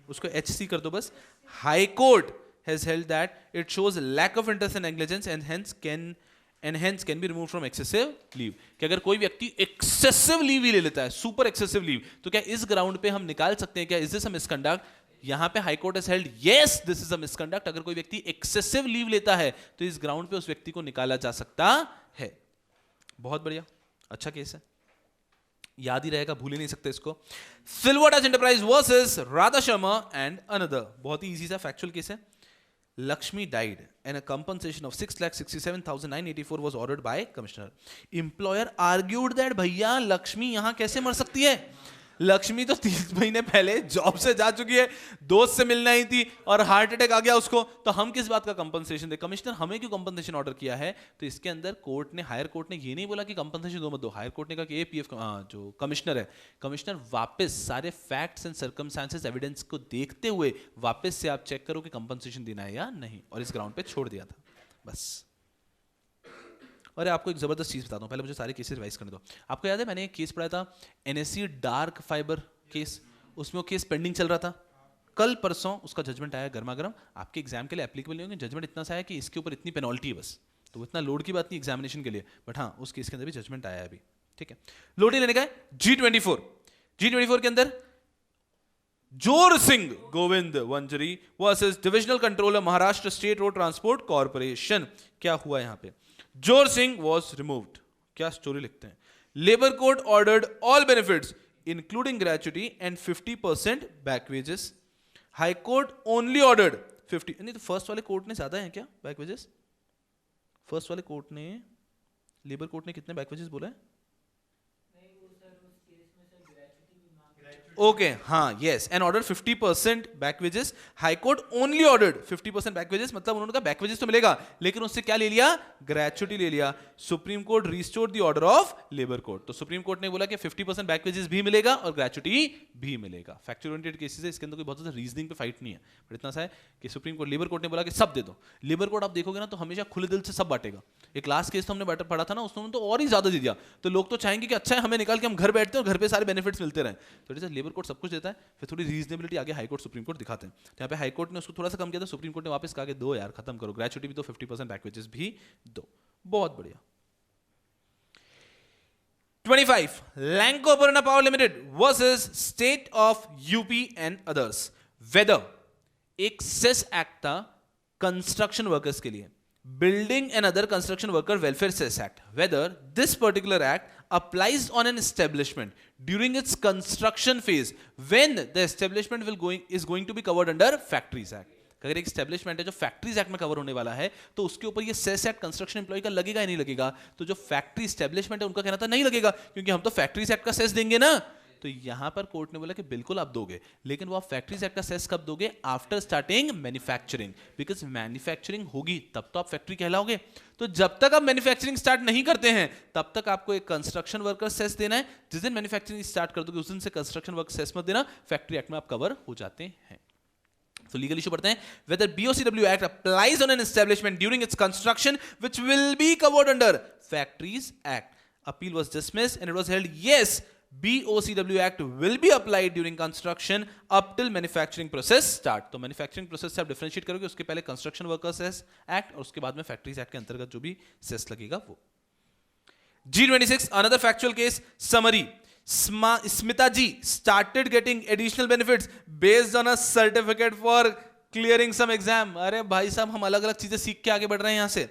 उसको एचसी कर दो बस. High court has held that it shows lack of interest and negligence and hence can be remove from excessive leave. कि अगर कोई व्यक्ति एक्सेसिव लीव ही ले लेता है, सुपर एक्सेसिव लीव, तो क्या इस ग्राउंड पे हम निकाल सकते हैं क्या, इज दिस अ मिसकंडक्ट. यहां पे high court has held yes this is a misconduct. अगर कोई व्यक्ति एक्सेसिव लीव लेता है तो इस ग्राउंड पे उस व्यक्ति को निकाला जा सकता है. बहुत बढ़िया, अच्छा केस है, याद ही रहेगा, भूल ही नहीं सकते इसको. Silver enterprise versus Radha Sharma and another. बहुत ही इजी सा फैक्चुअल केस है. Lakshmi died and a compensation of 6,67,984 was ordered by commissioner. Employer argued that भैया लक्ष्मी यहाँ कैसे मर सकती है. लक्ष्मी तो 3 महीने पहले जॉब से जा चुकी है, दोस्त से मिलना ही थी और हार्ट अटैक आ गया उसको, तो हम किस बात का कंपनसेशन दे. कमिश्नर हमें क्यों कंपनसेशन ऑर्डर किया है. तो इसके अंदर कोर्ट ने, हायर कोर्ट ने ये नहीं बोला कि कंपनसेशन दो मत दो. हायर कोर्ट ने कहा कि एपीएफ जो कमिश्नर है, कमिश्नर वापस सारे फैक्ट्स एंड सर्कमस्टांसेस एविडेंस को देखते हुए वापस से आप चेक करो कि कंपनसेशन देना है या नहीं, और इस ग्राउंड पे छोड़ दिया था बस. अरे आपको एक जबरदस्त चीज बताता हूँ, पहले मुझे सारे केसेस रिवाइज करने दो. आपको याद है मैंने एक केस पढ़ा था एनएससी डार्क फाइबर केस, उसमें वो केस पेंडिंग चल रहा था. कल परसों उसका जजमेंट आया गर्मा गर्म. आपके एग्जाम के लिए एप्लीकेबल नहीं होंगे, जजमेंट इतना सा है कि इसके ऊपर इतनी पेनल्टी है बस, तो इतना लोड की बात नहीं एग्जामिनेशन के लिए, बट हाँ उस केस के अंदर भी जजमेंट आया है अभी. ठीक है. लोडी लेने का है G24 के अंदर Jor Singh Govind Wanjari versus divisional controller Maharashtra state road transport corporation. क्या हुआ यहां पे. Jor Singh was removed. क्या स्टोरी लिखते हैं. Labour court ordered all benefits including gratuity and 50% back wages. High court only ordered 50. नहीं तो फर्स्ट वाले कोर्ट ने ज्यादा है क्या बैक वेजेस. फर्स्ट वाले कोर्ट ने, लेबर कोर्ट ने कितने बैक वेजेस बोला है. ओके, हाँ, yes, and order 50% back wages. High court only ordered 50% back wages, मतलब उन्होंने कहा बैक वेजेस तो मिलेगा, लेकिन उससे क्या ले लिया? ग्रेचुटी ले लिया. Supreme court restored the order of labour court. तो सुप्रीम कोर्ट ने बोला कि 50% बैक वेजेस भी मिलेगा और ग्रेचुटी भी मिलेगा. फैक्चुअल ओरिएंटेड केसेस है, इसके अंदर कोई बहुत ज्यादा रीजनिंग पे फाइट नहीं है, बट इतना सा है कि सुप्रीम कोर्ट, लेबर कोर्ट ने बोला कि सब दे दो. लेबर कोर्ट आप देखोगे ना तो हमेशा खुले दिल से सब बांटेगा. एक लास्ट केस तो हमने पढ़ा था ना, उसने तो और ही ज्यादा दे दिया. तो लोग तो चाहेंगे कि अच्छा है हमें निकाल के हम घर बैठते हैं और घर पे सारे बेनिफिट्स मिलते रहे. तो जैसे लेबर कोर्ट सब कुछ देता है, फिर थोड़ी रीजनेबिलिटी आगे हाई कोर्ट सुप्रीम कोर्ट दिखाते हैं. तो यहाँ पे हाई कोर्ट ने उसको थोड़ा सा कम किया था, सुप्रीम कोर्ट ने वापस कहा कि दो यार, खत्म करो, ग्रेचुटी भी दो, 50% बैक वेजेस भी दो. बहुत बढ़िया. 25 Lanco Purana Power Limited versus State of UP and others. Whether एक सेस एक्ट था कंस्ट्रक्शन वर्कर्स के लिए, building and other construction worker welfare cess act. Whether this particular act applies on an establishment during its construction phase when the establishment is going to be covered under Factories Act. अगर एक एस्टेब्लिशमेंट है जो फैक्ट्रीज एक्ट में कवर होने वाला है तो उसके ऊपर ये सेस एक्ट कंस्ट्रक्शन एम्प्लॉय का लगेगा या नहीं लगेगा? तो जो फैक्ट्री एस्टेब्लिशमेंट है उनका कहना था नहीं लगेगा, क्योंकि हम तो फैक्ट्रीज एक्ट का सेस देंगे ना. तो यहां पर कोर्ट ने बोला कि बिल्कुल आप दोगे, लेकिन वो आप फैक्ट्रीज एक्ट का सेस कब दोगे? After starting manufacturing, because manufacturing होगी तब तो आप फैक्ट्री कहलाओगे. तो जब तक आप मैन्युफैक्चरिंग स्टार्ट नहीं करते हैं तब तक आपको एक कंस्ट्रक्शन वर्कर सेस देना है. जिस दिन मैन्युफैक्चरिंग स्टार्ट कर दोगे उस दिन से कंस्ट्रक्शन वर्क सेस मत देना, फैक्ट्री एक्ट में आप कवर हो जाते हैं. तो लीगल इशू पढ़ते हैं. Whether BOCW Act applies on an establishment during its construction which will be covered under Factories Act. Appeal was dismissed and it was held yes, BOCW Act will be applied during construction up till manufacturing process start. तो मैन्युफैक्चरिंग प्रोसेस से आप डिफरेंशिएट करोगे, उसके पहले कंस्ट्रक्शन वर्कर्स एक्ट और उसके बाद में फैक्ट्रीज एक्ट के अंतर्गत जो भी सेस लगेगा वो. G26 another factual case summary. Smita ji started getting additional benefits based on a certificate for clearing some exam. अरे भाई साहब, हम अलग अलग चीजें सीख के आगे बढ़ रहे हैं यहाँ से.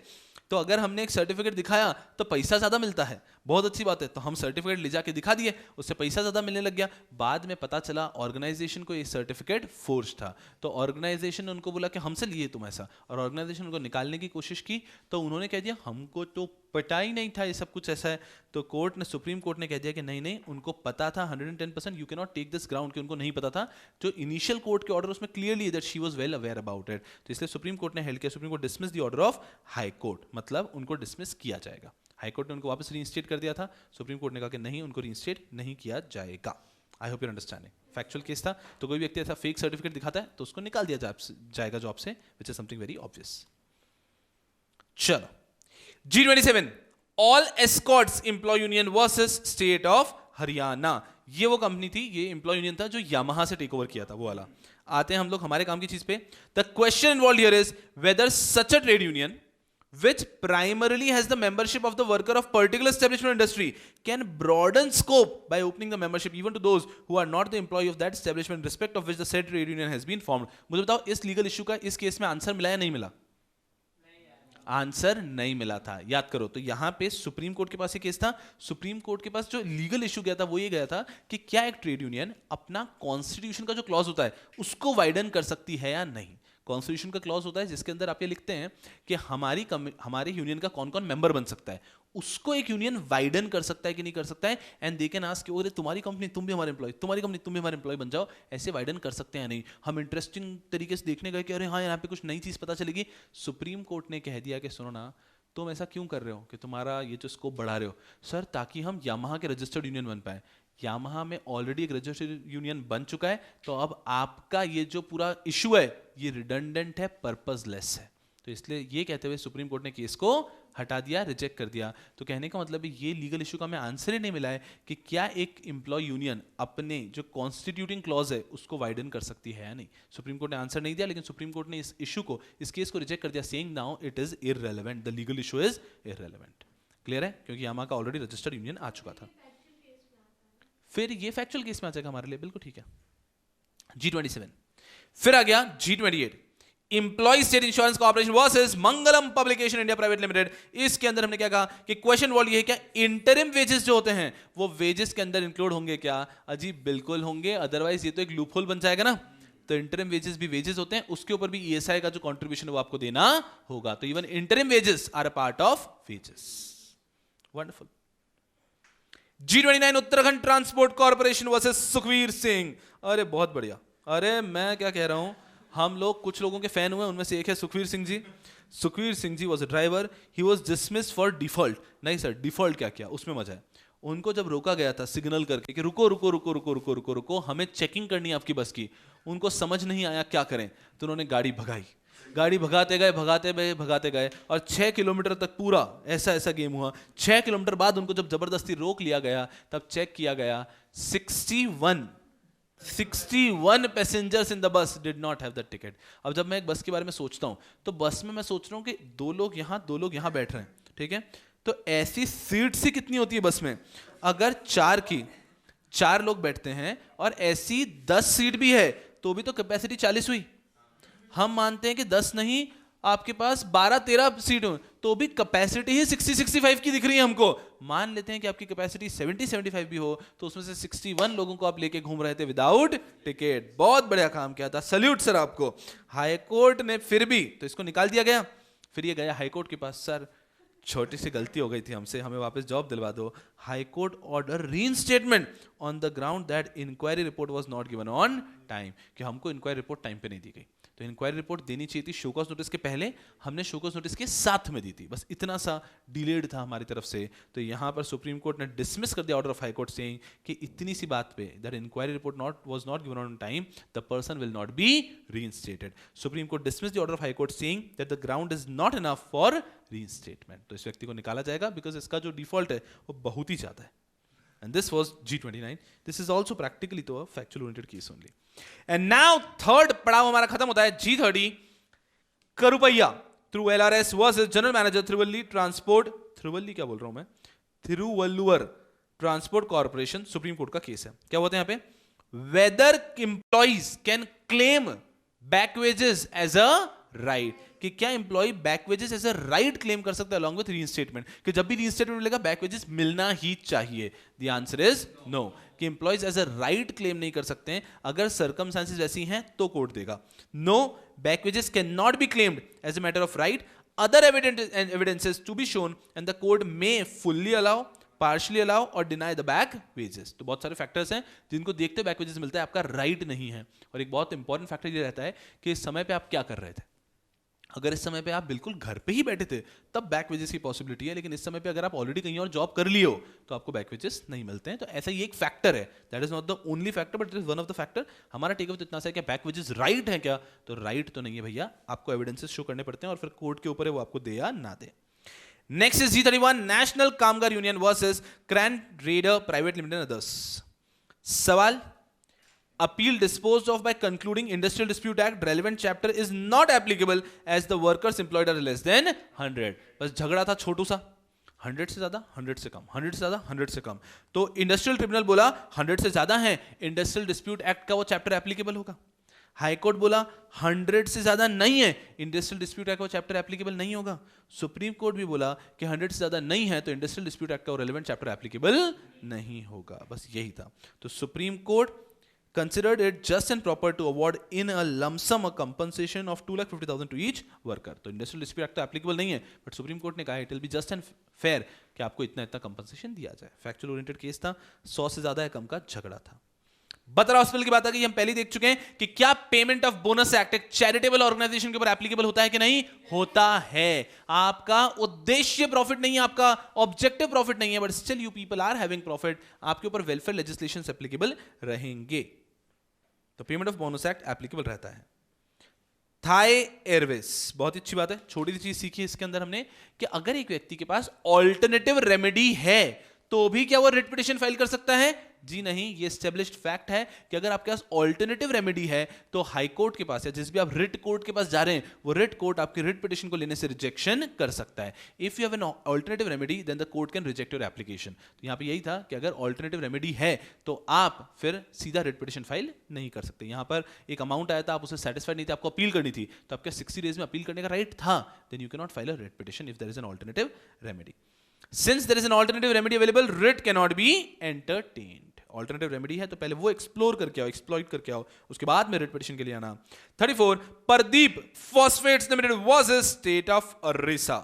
तो अगर हमने एक सर्टिफिकेट दिखाया तो पैसा ज्यादा मिलता है, बहुत अच्छी बात है. तो हम सर्टिफिकेट ले जाके दिखा दिए, उससे पैसा ज्यादा मिलने लग गया. बाद में पता चला ऑर्गेनाइजेशन को ये सर्टिफिकेट फोर्ज था. तो ऑर्गेनाइजेशन ने उनको बोला कि हमसे लिए तुम ऐसा, और ऑर्गेनाइजेशन उनको निकालने की कोशिश की. तो उन्होंने कह दिया हमको तो पता ही नहीं था ये सब कुछ ऐसा है. तो कोर्ट ने, सुप्रीम कोर्ट ने कह दिया कि नहीं नहीं, उनको पता था 110%. You can not take this ground कि उनको नहीं पता था. जो इनिशियल कोर्ट के ऑर्डर उसमें clearly that she was well aware about it. तो इसलिए सुप्रीम कोर्ट ने हेल्ड किया, supreme court dismiss the order of high court, मतलब उनको डिसमिस किया जाएगा. हाई कोर्ट ने उनको वापस रीइंस्टेट कर दिया था, सुप्रीम कोर्ट ने कहा कि नहीं, उनको रीइंस्टेट नहीं किया जाएगा. I hope you understanding. Factual case था, तो कोई व्यक्ति ऐसा फेक सर्टिफिकेट दिखाता है तो उसको निकाल दिया जाएगा जॉब से, which is something very obvious. चलो, G27 all escorts employee union versus state of Haryana. ये वो कंपनी थी, ये एम्प्लॉय यूनियन था जो यामाहा से टेक ओवर किया था, वो वाला. आते हैं हम लोग हमारे काम की चीज पे. The question involved here is whether such a trade union which primarily has the membership of the worker of particular establishment industry can broaden scope by opening the membership even to those who are not the employee of that establishment in respect of which the said trade union has been formed. मुझे बताओ इस लीगल इशू का इस केस में आंसर मिला या नहीं मिला? आंसर नहीं मिला था, याद करो. तो यहां पे सुप्रीम कोर्ट के पास ये केस था. सुप्रीम कोर्ट के पास जो लीगल इशू गया था वो ये गया था कि क्या एक ट्रेड यूनियन अपना कॉन्स्टिट्यूशन का जो क्लॉज होता है उसको वाइडन कर सकती है या नहीं. कॉन्स्टिट्यूशन का क्लॉज होता है जिसके अंदर आप ये लिखते हैं कि हमारे यूनियन का कौन कौन मेंबर बन सकता है, उसको एक यूनियन वाइडन कर सकता है कि नहीं कर सकता है. एंड दे कैन आस्क, अरे तुम्हारी कंपनी तुम भी हमारे एम्प्लॉय, तुम्हारी कंपनी तुम भी हमारे एम्प्लॉय बन जाओ, ऐसे वाइडन कर सकते हैं नहीं. हम इंटरेस्टिंग तरीके से देखने गए कि अरे हाँ यहाँ पे कुछ नई चीज पता चलेगी. सुप्रीम कोर्ट ने कह दिया कि सुनो ना, तुम ऐसा क्यों कर रहे हो कि तुम्हारा ये जो स्कोप बढ़ा रहे हो? सर, ताकि हम यामाहा के रजिस्टर्ड यूनियन बन पाए. यामाहा में ऑलरेडी एक रजिस्टर्ड यूनियन बन चुका है, तो अब आपका ये जो पूरा इशू है ये रिडंडेंट है, पर्पसलेस है. तो इसलिए ये कहते हुए सुप्रीम कोर्ट ने केस को हटा दिया, रिजेक्ट कर दिया. तो कहने का मतलब ये लीगल इशू का हमें आंसर ही नहीं मिला है कि क्या एक एम्प्लॉय यूनियन अपने जो कॉन्स्टिट्यूटिंग क्लॉज है उसको वाइडन कर सकती है या नहीं. सुप्रीम कोर्ट ने आंसर नहीं दिया, लेकिन सुप्रीम कोर्ट ने इस इशू को, इस केस को रिजेक्ट कर दिया, saying now it is irrelevant, the legal issue is irrelevant. Clear है? क्योंकि यामाहा का ऑलरेडी रजिस्टर्ड यूनियन आ चुका था. फिर ये फैक्चुअल केस में आ जाएगा हमारे लिए, बिल्कुल ठीक है. G27 फिर आ गया G28 employ state insurance corporation versus Mangalam publication India private limited. इसके अंदर हमने क्या कहा कि क्वेश्चन वॉल्व ये है, क्या इंटरिम वेजेस जो होते हैं वो वेजेस के अंदर इंक्लूड होंगे क्या? अजी बिल्कुल होंगे, अदरवाइज ये तो एक लूपहोल बन जाएगा ना. तो इंटरिम वेजेस भी वेजेस होते हैं, उसके ऊपर भी ईएसआई का जो कंट्रीब्यूशन है वो आपको देना होगा. तो even interim wages are a part of wages. Wonderful. G29 Uttarakhand transport corporation versus Sukhvir Singh. अरे बहुत बढ़िया। अरे मैं क्या कह रहा हूं, हम लोग कुछ लोगों के फैन हुए, उनमें से एक है Sukhveer Singh ji. Sukhveer Singh ji was a driver, he was dismissed for default. नहीं सर, डिफॉल्ट क्या किया, उसमें मजा है। उनको जब रोका गया था सिग्नल करके कि रुको रुको रुको रुको रुको रुको रुको, हमें चेकिंग करनी है आपकी बस की, उनको समझ नहीं आया क्या करें, तो उन्होंने गाड़ी भगाई। गाड़ी भगाते गए और 6 किलोमीटर तक पूरा ऐसा गेम हुआ। 6 किलोमीटर बाद उनको जब जबरदस्ती रोक लिया गया, तब चेक किया गया 61 passengers in the bus did not have the ticket. अब जब मैं एक बस के बारे में सोचता हूं, तो बस में मैं सोच रहा हूं कि 2 लोग यहां बैठ रहे हैं, ठीक है, तो ऐसी सीट सी कितनी होती है बस में, अगर 4 लोग बैठते हैं और ऐसी 10 सीट भी है तो भी तो कैपेसिटी 40 हुई। हम मानते हैं कि 10 नहीं, आपके पास 12-13 सीट हो तो भी कैपेसिटी ही 60-65 की दिख रही है हमको। मान लेते हैं कि आपकी कैपेसिटी 70-75 भी हो, तो उसमें से 61 लोगों को आप लेके घूम रहे थे विदाउट टिकट। बहुत बढ़िया काम किया था, सल्यूट सर आपको। हाई कोर्ट ने फिर भी तो इसको निकाल दिया गया। फिर ये गया हाई कोर्ट के पास, सर छोटी सी गलती हो गई थी हमसे, हमें वापस जॉब दिलवा दो। High court order reinstatement on the ground that inquiry report was not given on time, कि हमको इंक्वायरी रिपोर्ट टाइम पे नहीं दी गई। तो इंक्वायरी रिपोर्ट देनी चाहिए थी शोकॉज नोटिस के पहले, हमने शोकॉज नोटिस के साथ में दी थी, बस इतना सा डिलेड था हमारी तरफ से। तो यहां पर सुप्रीम कोर्ट ने डिसमिस कर दिया order of high court saying कि इतनी सी बात पे, that inquiry report was not given on time, the person will not be reinstated. Supreme court dismiss the order of high court saying that the ground is not enough for reinstatement. तो इस व्यक्ति को निकाला जाएगा बिकॉज इसका जो डिफॉल्ट है वो बहुत ही ज्यादा है। And this was G29. This is also practically to a factual oriented case only. And now third पड़ाव हमारा खत्म होता है G30 Karuppaiah through LRS versus general manager Thiruvalli transport, Thiruvalli क्या बोल रहा हूं मैं, Thiruvalluvar transport corporation. Supreme court का केस है। क्या होता है यहाँ पे, whether employees can claim back wages as a right, कि क्या employ back wages as a right claim कर सकता है अलॉन्ग विद रीइंस्टेटमेंट, कि जब भी रीइंस्टेटमेंट मिलेगा बैक वेजेस मिलना ही चाहिए। द आंसर इज नो, कि employees as a right claim नहीं कर सकते हैं। अगर सर्कमस्टेंसेस ऐसी हैं तो कोर्ट देगा। No, back wages can not be claimed as a matter of right, other evidences to be shown and the court may fully allow, partially allow और डिनाई द बैक वेजेस। तो बहुत सारे फैक्टर्स हैं जिनको देखते बैक वेजेस मिलता है, आपका राइट नहीं है। और एक बहुत इंपॉर्टेंट फैक्टर ये रहता है कि इस समय पे आप क्या कर रहे थे। अगर इस समय पे आप बिल्कुल घर पे ही बैठे थे तब बैक वेजेस की पॉसिबिलिटी है, लेकिन इस समय पे अगर आप ऑलरेडी कहीं और जॉब कर लिए हो तो आपको बैक वेजेस नहीं मिलते हैं। तो ऐसा ही एक फैक्टर है, that is not the only factor but it is one of the factor. हमारा टेक अवे तो इतना सा है कि बैक वेजेस राइट है क्या, तो राइट तो नहीं है भैया, आपको एविडेंसेस शो करने पड़ते हैं और फिर कोर्ट के ऊपर है वो आपको दे या ना दे। नेक्स्ट इज G31 नेशनल कामगार union versus crane raider private limited others. सवाल, appeal disposed of by concluding industrial dispute act relevant chapter is not applicable as the workers employed are less than 100। बस झगड़ा था छोटू सा, 100 से ज्यादा 100 से कम, 100 से ज्यादा 100 से कम, तो इंडस्ट्रियल ट्रिब्यूनल बोला 100 से ज्यादा है, इंडस्ट्रियल डिस्प्यूट एक्ट का वो चैप्टर एप्लीकेबल होगा। हाई कोर्ट बोला 100 से ज्यादा नहीं है, इंडस्ट्रियल डिस्प्यूट एक्ट का चैप्टर एप्लीकेबल नहीं होगा। सुप्रीम कोर्ट भी बोला कि 100 से ज्यादा नहीं है तो इंडस्ट्रियल डिस्प्यूट एक्ट का रेलेवेंट चैप्टर एप्लीकेबल नहीं होगा। बस यही था। तो supreme court considered it just and proper to award in a lump sum a compensation of 2,50,000 to each worker। तो इंडस्ट्रियल डिस्प्यूट एक्ट तो एप्लीकेबल नहीं है, बट सुप्रीम कोर्ट ने कहा it will be just and fair कि आपको इतना इतना कंपनसेशन दिया जाए। फैक्चुअल ओरिएंटेड केस था, 100 से ज्यादा या कम का झगड़ा था। बतरा हॉस्पिटल की बात आ गई, हम पहले देख चुके हैं कि क्या पेमेंट ऑफ बोनस एक्ट एक चैरिटेबल ऑर्गेनाइजेशन के ऊपर एप्लीकेबल होता है कि नहीं होता है। आपका उद्देश्य प्रॉफिट नहीं है, आपका ऑब्जेक्टिव प्रॉफिट नहीं है, but still you people are having profit, आपके ऊपर वेलफेयर लेजिस्लेशन एप्लीकेबल रहेंगे। तो payment of bonus act applicable रहता है। थाई एयरवेज, बहुत अच्छी बात है, छोटी सी चीज सीखी इसके अंदर हमने कि अगर एक व्यक्ति के पास ऑल्टरनेटिव रेमेडी है तो भी क्या वो रिट पिटीशन फाइल कर सकता है। जी नहीं, ये एस्टेब्लिश्ड फैक्ट है कि अगर आपके पास ऑल्टरनेटिव रेमेडी है तो हाई कोर्ट के पास या जिस भी आप रिट कोर्ट के पास जा रहे हैं वो रिट कोर्ट आपकी रिट पिटीशन को लेने से रिजेक्शन कर सकता है। If you have an alternative remedy then the court can reject your application. तो यहां पे यही था कि अगर ऑल्टरनेटिव रेमेडी है तो आप फिर सीधा रिट पिटीशन फाइल नहीं कर सकते। यहां पर एक अमाउंट आया था, आप उससे सेटिस्फाइड नहीं थे, आपको अपील करनी थी, तो आपके 60 डेज में अपील करने का राइट था, then you can not file a writ petition if there is an alternative remedy. Since there is an alternative remedy available, writ cannot be entertained। Alternative remedy है तो पहले वो एक्सप्लोर करके आओ, एक्सप्लॉइट करके आओ, उसके बाद में रिट पिटीशन के लिए आना। 34 Pardeep Phosphates Limited versus state of Odisha.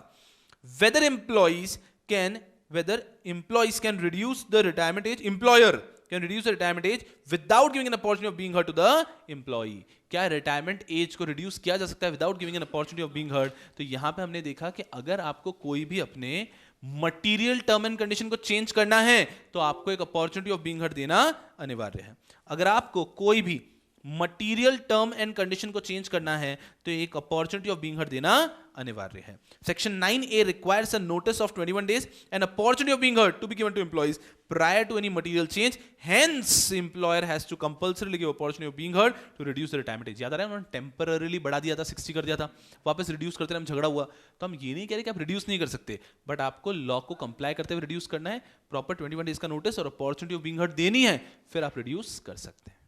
Whether employees can whether employees can reduce the retirement age, employer can reduce the retirement age without giving an opportunity of being heard to the employee. क्या retirement age को reduce किया जा सकता है without giving an opportunity of being heard? तो यहाँ पे हमने देखा कि अगर आपको कोई भी अपने मटीरियल टर्म एंड कंडीशन को चेंज करना है तो आपको एक अपॉर्चुनिटी ऑफ बीइंग हर्ड देना अनिवार्य है. अगर आपको कोई भी मटीरियल टर्म एंड कंडीशन को चेंज करना है तो एक अपॉर्चुनिटी ऑफ बीइंग हर्ड देना अनिवार्य है. Section 9A requires a notice of 21 days and opportunity of being heard to be given to employees prior to any material change. Hence, employer has to compulsorily give opportunity of being heard to reduce the retirement age. याद आ रहा है, उन्होंने टेम्पररीली बढ़ा दिया था, 60 कर दिया था, वापस रिड्यूस करते रहे, हम झगड़ा हुआ. तो हम ये नहीं कह रहे कि आप रिड्यूस नहीं कर सकते, बट आपको लॉ को कंप्लाई करते हुए रिड्यूस करना है. प्रॉपर 21 डेज का नोटिस और अपॉर्चुनिटी ऑफ बीइंग हर्ड देनी है, फिर आप रिड्यूस कर सकते हैं.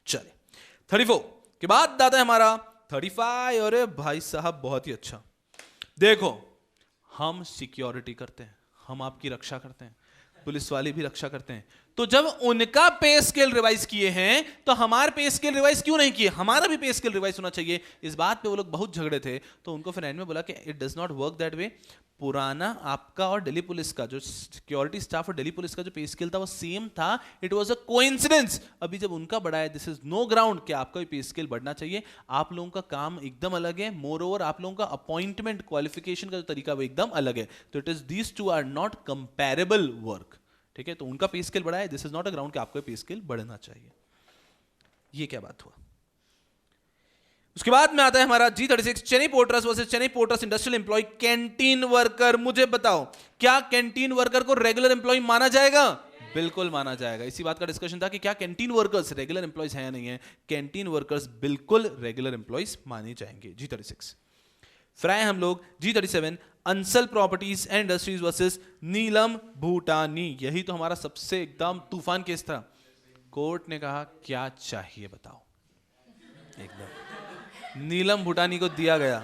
चलिए 34 के बाद आता है हमारा 35. अरे भाई साहब बहुत ही अच्छा. देखो, हम सिक्योरिटी करते हैं, हम आपकी रक्षा करते हैं, पुलिस वाले भी रक्षा करते हैं. तो जब उनका पे स्केल रिवाइज किए हैं तो हमारे पे स्केल रिवाइज क्यों नहीं किए? हमारा भी पे स्केल रिवाइज होना चाहिए. इस बात पे वो लोग बहुत झगड़े थे, तो उनको फिर एंड में बोला कि it does not work that way. पुराना आपका और दिल्ली पुलिस का जो सिक्योरिटी स्टाफ और दिल्ली पुलिस का जो पे स्केल था वो सेम था. It was a coincidence. अभी जब उनका बढ़ा है, दिस इज नो ग्राउंड कि आपका भी पे स्केल बढ़ना चाहिए. आप लोगों का काम एकदम अलग है. मोर ओवर आप लोगों का अपॉइंटमेंट क्वालिफिकेशन का जो तरीका वो एकदम अलग है. तो it is these two are not comparable work. ठीक है, तो उनका पे स्केल बढ़ा है. This is not a ground कि आपका पे स्केल बढ़ना चाहिए. ये क्या बात हुआ? उसके बाद में आता है हमारा G36 Chennai porters versus Chennai porters industrial employee canteen worker. मुझे बताओ, क्या कैंटीन वर्कर को रेगुलर एम्प्लॉय माना जाएगा? बिल्कुल माना जाएगा. इसी बात का डिस्कशन था कि क्या कैंटीन वर्कर्स रेगुलर एम्प्लॉयज हैं या नहीं है. कैंटीन वर्कर्स बिल्कुल रेगुलर एम्प्लॉयज माने जाएंगे. G36 फिर आए हम लोग G37 Ansal properties and industries versus Neelam Bhutani. यही तो हमारा सबसे एकदम तूफान केस था. कोर्ट ने कहा क्या चाहिए बताओ. एकदम नीलम भूटानी को दिया गया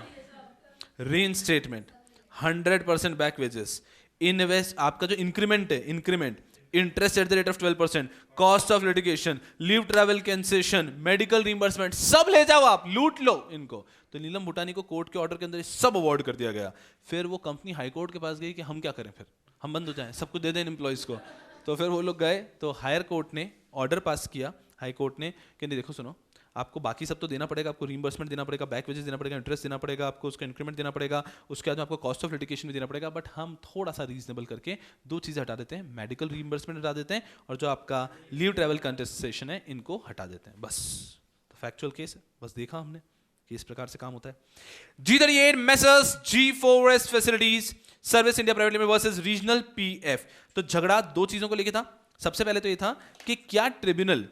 रीइंस्टेटमेंट, 100% बैक वेजेस, इन्वेस्ट आपका जो इंक्रीमेंट है, increment, interest at the rate of 12%, cost of litigation, leave travel concession, medical reimbursement, सब ले जाओ, आप लूट लो इनको. तो नीलम भूटानी को कोर्ट के ऑर्डर के अंदर सब अवॉर्ड कर दिया गया. फिर वो कंपनी हाई कोर्ट के पास गई कि हम क्या करें, फिर हम बंद हो जाएं, सब कुछ दे दें एम्प्लॉइज को. तो फिर वो लोग गए, तो हायर कोर्ट ने ऑर्डर पास किया, हाई कोर्ट ने, कि नहीं देखो सुनो, आपको बाकी सब तो देना पड़ेगा, आपको रीइंबर्समेंट देना पड़ेगा, बैक वेजेस देना पड़ेगा, इंटरेस्ट देना पड़ेगा, आपको उसका इंक्रीमेंट देना पड़ेगा, उसके बाद आपको कॉस्ट ऑफ लिटिगेशन भी देना पड़ेगा, बट हम थोड़ा सा रीजनेबल करके दो चीज़ें हटा देते हैं. मेडिकल रीइंबर्समेंट हटा देते हैं और जो आपका लीव ट्रैवल कंसेशन है इनको हटा देते हैं. बस तो फैक्चुअल केस है, बस देखा हमने कि इस प्रकार से काम होता है. G38 messrs G4S facilities service India private limited versus regional PF. तो झगड़ा दो चीजों को लेके था. सबसे पहले तो ये था कि क्या ट्रिब्यूनल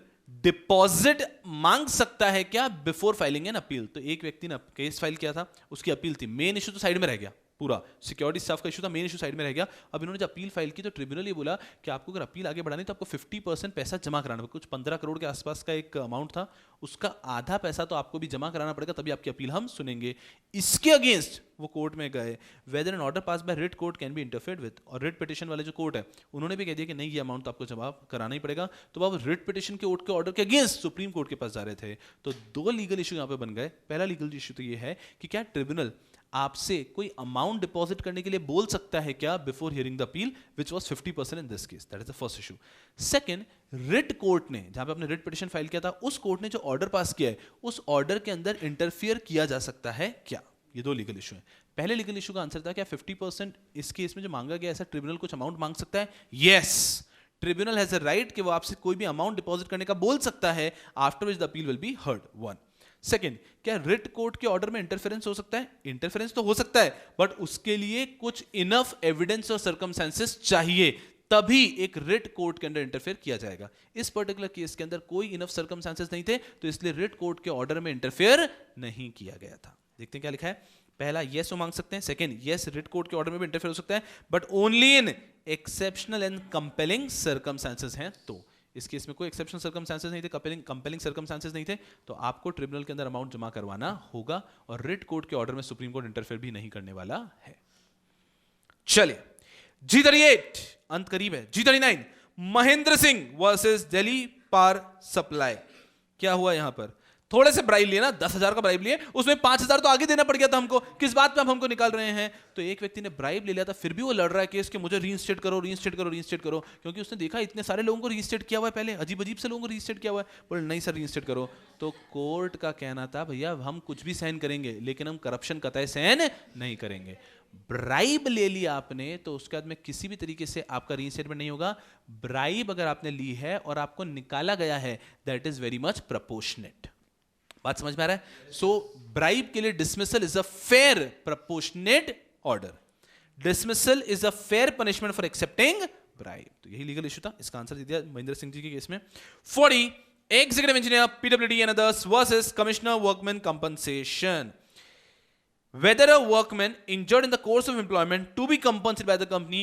डिपॉजिट मांग सकता है क्या बिफोर फाइलिंग एन अपील. तो एक व्यक्ति ने केस फाइल किया था, उसकी अपील थी, मेन इशू तो साइड में रह गया, पूरा सिक्योरिटी स्टाफ का इशू था, मेन इशू साइड में रह गया. अब इन्होंने जब अपील फाइल की तो ट्रिब्यूनल ये बोला कि आपको अगर अपील आगे बढ़ानी तो आपको 50% पैसा जमा कराना पड़ेगा. कुछ 15 करोड़ के आसपास का एक अमाउंट था, उसका आधा पैसा तो आपको भी जमा कराना पड़ेगा, तभी आपकी अपील हम सुनेंगे. इसके अगेंस्ट वो कोर्ट में गए, whether an order pass by writ court can be interfered with. और रिट पिटिशन वाले जो कोर्ट है उन्होंने भी कह दिया कि नहीं, ये अमाउंट तो आपको जमा कराना ही पड़ेगा. तो अब रिट पिटिशन के ऑर्डर के अगेंस्ट सुप्रीम कोर्ट के पास जा रहे थे. तो दो लीगल इशू यहाँ पे बन गए. पहला लीगल इशू तो ये है कि क्या ट्रिब्यूनल आपसे कोई अमाउंट डिपॉजिट करने के लिए बोल सकता है क्या before hearing the appeal, which was 50% in this case. That is the first issue. Second, writ court ने, जहां पे आपने रिट पिटिशन फाइल किया था, उस कोर्ट ने जो ऑर्डर पास किया है उस ऑर्डर के अंदर इंटरफियर किया जा सकता है क्या. ये दो लीगल इशू है. पहले लीगल इशू का आंसर था क्या 50% इस केस में जो मांगा गया, ऐसा ट्रिब्यूनल कुछ अमाउंट मांग सकता है. Yes, tribunal has a right कि वो आपसे कोई भी अमाउंट डिपॉजिट करने का बोल सकता है after which the appeal will be heard. One. Second, क्या रिट कोर्ट के ऑर्डर में इंटरफेरेंस हो सकता है? इंटरफेरेंस तो हो सकता है, बट उसके लिए कुछ इनफ एविडेंस और सर्कमस्टेंसेस चाहिए, तभी एक रिट कोर्ट के अंदर इंटरफेयर किया जाएगा. इस पर्टिकुलर केस के अंदर कोई इनफ सर्कमस्टेंसेस नहीं थे, तो इसलिए रिट कोर्ट के ऑर्डर में इंटरफेयर नहीं किया गया था. देखते हैं क्या लिखा है. पहला, यस वो मांग सकते हैं. सेकंड, यस रिट कोर्ट के ऑर्डर में भी इंटरफेयर हो सकता है, but only in exceptional and compelling circumstances हैं. तो इस केस में कोई एक्सेप्शनल सर्कमस्टेंसेस नहीं थे, कंपेलिंग सर्कमस्टेंसेस नहीं थे, तो आपको ट्रिब्यूनल के अंदर अमाउंट जमा करवाना होगा. और रिट कोर्ट के ऑर्डर में सुप्रीम कोर्ट इंटरफेयर भी नहीं करने वाला है. चलिए, G38 अंत करीब है. G39 Mahendra Singh versus Delhi power supply. क्या हुआ यहां पर? थोड़े से ब्राइब लिए ना, 10,000 का ब्राइब लिए, उसमें 5,000 तो आगे देना पड़ गया था हमको, किस बात पे आप हमको निकाल रहे हैं? तो एक व्यक्ति ने ब्राइब ले लिया था, फिर भी वो लड़ रहा है केस कि मुझे रीइंस्टेट करो, रीइंस्टेट करो, रीइंस्टेट करो, क्योंकि उसने देखा इतने सारे लोगों को रीइंस्टेट किया हुआ है, पहले अजीब अजीब से लोगों को रीइंस्टेट किया हुआ है, बोले नहीं सर रीइंस्टेट करो। तो कोर्ट का कहना था भैया हम कुछ भी सहन करेंगे, लेकिन हम करप्शन कतई सहन नहीं करेंगे। ब्राइब ले लिया आपने तो उसके बाद में किसी भी तरीके से आपका रीइंस्टेटमेंट नहीं होगा। ब्राइब अगर आपने ली है और आपको निकाला गया है, that is very much proportionate. बात समझ में आ रहा है? सो ब्राइब के लिए dismissal is a fair proportionate order, dismissal is a fair punishment for accepting bribe. तो यही लीगल इशू था, इसका आंसर दे दिया महेंद्र सिंह जी के केस में। 40 executive engineer PWD and others versus commissioner workman compensation. Whether a workman injured in the course of employment to be compensated by the company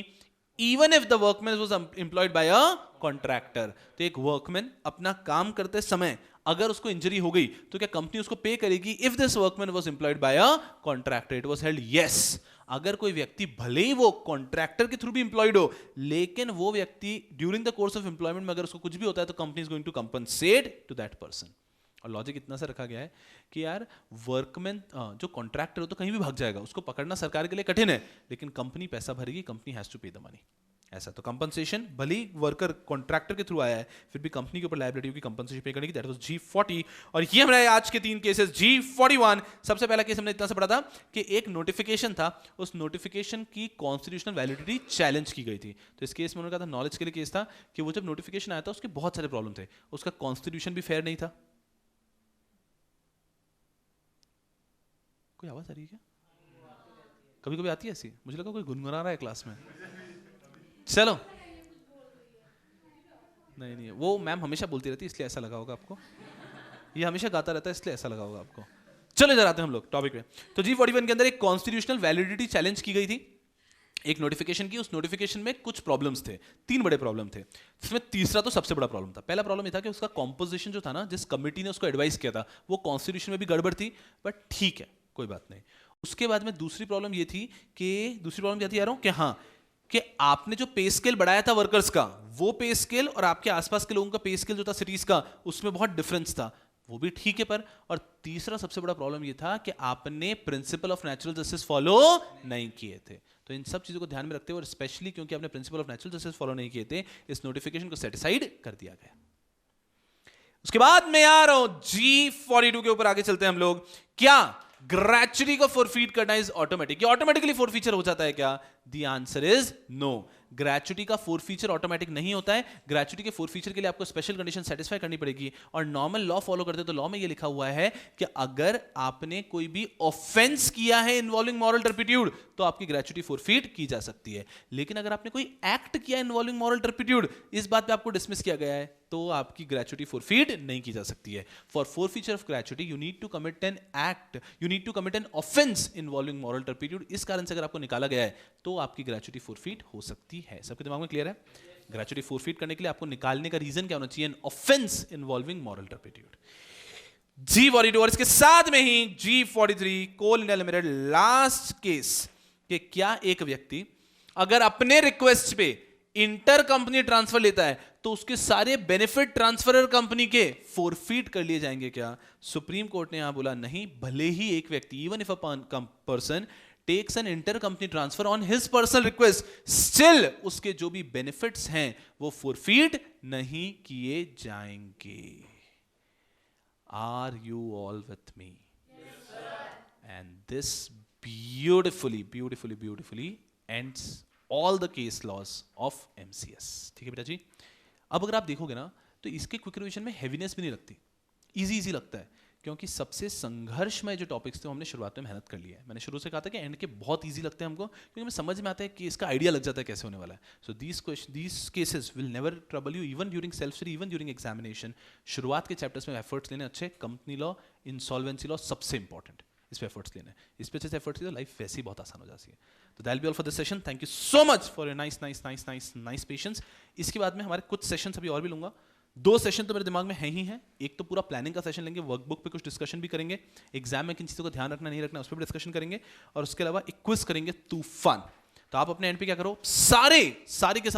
even if the workman was employed by a contractor। तो एक वर्कमैन अपना काम करते समय अगर उसको इंजरी हो गई तो क्या कंपनी उसको पे करेगी? If this workman was employed by a contractor it was held yes. अगर कोई व्यक्ति भले ही वो कॉन्ट्रैक्टर के थ्रू भी एम्प्लॉयड हो, लेकिन वो व्यक्ति during the course of employment में अगर उसको कुछ भी होता है तो company is going to compensate to that person. और लॉजिक इतना सा रखा गया है कि यार वर्कमैन जो कॉन्ट्रैक्टर हो तो कहीं भी भाग जाएगा, उसको पकड़ना सरकार के लिए कठिन है, लेकिन कंपनी पैसा भरेगी, कंपनी हैज टू पे द मनी। ऐसा तो कंपनसेशन भले ही वर्कर कॉन्ट्रैक्टर के थ्रू आया है, फिर भी कंपनी के ऊपर लायबिलिटी होगी कंपनसेशन पे करने की। That was G40। और ये हमारे आज के 3 केसेस। G41 सबसे पहला केस हमने इतना सा पढ़ा था कि एक नोटिफिकेशन था, उस नोटिफिकेशन की कॉन्स्टिट्यूशनल वैलिडिटी चैलेंज की गई थी। तो इस केस में उन्होंने कहा था, नॉलेज के लिए केस था कि वो जब नोटिफिकेशन आया था उसके बहुत सारे प्रॉब्लम थे, उसका कॉन्स्टिट्यूशन भी फेयर नहीं था। कोई आवाज आ रही है क्या? कभी कभी आती है ऐसी, मुझे लगा कोई गुनगुना रहा है क्लास में। चलो नहीं वो मैम हमेशा बोलती रहती है इसलिए ऐसा लगा होगा आपको, ये हमेशा गाता रहता है इसलिए ऐसा लगा होगा आपको। चलो इधर आते हैं हम लोग टॉपिक पे। तो G41 के अंदर एक कॉन्स्टिट्यूशनल वैलिडिटी चैलेंज की गई थी, एक नोटिफिकेशन की। उस नोटिफिकेशन में कुछ प्रॉब्लम्स थे, 3 बड़े प्रॉब्लम थे, जिसमें तीसरा तो सबसे बड़ा प्रॉब्लम था। पहला प्रॉब्लम ये था कि उसका कॉम्पोजिशन जो था ना, जिस कमिटी ने उसको एडवाइस किया था, वो कॉन्स्टिट्यूशन में भी गड़बड़ थी, बट ठीक है कोई बात नहीं। उसके बाद में दूसरी प्रॉब्लम ये थी कि दूसरी प्रॉब्लम क्या थी यारों, कि हाँ कि आपने जो पे स्केल बढ़ाया था वर्कर्स का, वो पे स्केल और आपके आसपास के लोगों का पे स्केल जो था सिटीज का, उसमें बहुत डिफरेंस था, वो भी ठीक है पर। और तीसरा सबसे बड़ा प्रॉब्लम ये था कि आपने principle of natural justice follow नहीं किए थे। तो इन सब चीजों को ध्यान में रखते हुए, और स्पेशली क्योंकि आपने principle of natural justice follow नहीं किए थे, इस नोटिफिकेशन को सेटिसाइड कर दिया गया। उसके बाद में आ रहा हूं G42 के ऊपर आगे चलते हैं हम लोग। क्या ग्रेचुटी को फॉरफीट करना इज ऑटोमेटिक? ये ऑटोमेटिकली फॉरफीचर हो जाता है क्या? The answer is no. Gratuity का फॉरफीचर ऑटोमेटिक नहीं होता है। ग्रेचुटी के फॉरफीचर के लिए आपको स्पेशल कंडीशन सेटिस्फाई करनी पड़ेगी, और नॉर्मल लॉ फॉलो करते तो लॉ में ये लिखा हुआ है कि अगर आपने कोई भी ऑफेंस किया है इन्वॉल्विंग मॉरल टर्पिट्यूड तो आपकी ग्रेचुटी फॉरफीट की जा सकती है। लेकिन अगर आपने कोई एक्ट किया इन्वॉल्विंग मॉरल टर्पिट्यूड, इस बात पे आपको डिसमिस किया गया है, तो आपकी ग्रेचुटी फॉरफीट नहीं की जा सकती है। For forfeiture of gratuity you need to commit an act, you need to commit an offence involving moral turpitude. इस कारण से अगर आपको निकाला गया है तो आपकी ग्रेचुटी फॉरफीट हो सकती है। सबके दिमाग में क्लियर है? ग्रेचुटी फॉरफीट करने के लिए आपको निकालने का रीजन क्या होना चाहिए? N offence involving moral turpitude. G42 और इसके साथ में ही G43 कोल इंडिया लिमिटेड लास्ट केस, कि क्या एक व्यक्ति अगर अपने रिक्वेस्ट पे इंटर कंपनी ट्रांसफर लेता है तो उसके सारे बेनिफिट ट्रांसफरर कंपनी के फॉरफीट कर लिए जाएंगे क्या? सुप्रीम कोर्ट ने यहां बोला नहीं, भले ही एक व्यक्ति, even if a person takes an inter company transfer on his personal request, still उसके जो भी बेनिफिट्स हैं वो फॉरफीट नहीं किए जाएंगे। Are you all with me? And this beautifully ends all the case laws of MCS। ठीक है बेटा जी। अब अगर आप देखोगे ना तो इसके क्विक रिवीजन में हैवीनेस भी नहीं लगती, इजी लगता है, क्योंकि सबसे संघर्षमय जो टॉपिक्स थे हमने शुरुआत में मेहनत कर लिया है। मैंने शुरू से कहा था कि एंड के बहुत इजी लगते हैं हमको, क्योंकि हमें समझ में आता है कि इसका आइडिया लग जाता है कैसे होने वाला है। So these cases will never trouble you even during self study, even during examination. शुरुआत के चैप्टर्स में एफर्ट्स लेने अच्छे, कंपनी लॉ, इंसॉल्वेंसी लॉ सबसे इंपॉर्टेंट, इस पे एफर्ट्स लेना है। इस पे अच्छे एफर्ट्स लिए तो लाइफ वैसे ही बहुत आसान हो जाती है। तो that be all for this session. Thank you so much for your nice patience. इसके बाद में हमारे कुछ सेशंस अभी और भी लूंगा। 2 सेशन तो मेरे दिमाग में है ही है। एक तो पूरा प्लानिंग का सेशन लेंगे, वर्कबुक पे कुछ डिस्कशन भी करेंगे, एग्जाम में किन चीज़ों को ध्यान रखना नहीं रखना उस पर भी डिस्कशन करेंगे, और उसके अलावा एक क्विज करेंगे तूफान। तो आप अपने एंड पे क्या करो, सारे के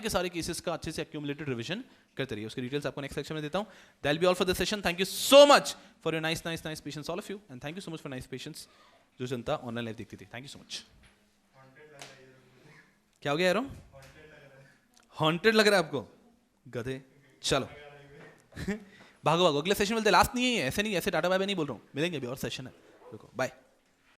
सारे केसेस का अच्छे से एक्यूमुलेटेड रिवीजन करते रहिए. उसकी डिटेल्स आपको नेक्स्ट सेक्शन में देता हूं. That will be all for this session. Thank you so much for your nice patience all of you, and thank you so much for nice patience जो जनता ऑनलाइन लाइव देखती थी. Thank you so much. क्या हो गया यारो, हॉन्टेड लग रहा है आपको, गधे. चलो भागो, अगले सेशन मिलते. लास्ट नहीं है, ऐसे टाटा बाय बाय नहीं बोल रहा हूँ, मिलेंगे अभी और सेशन है. रुको, बाय.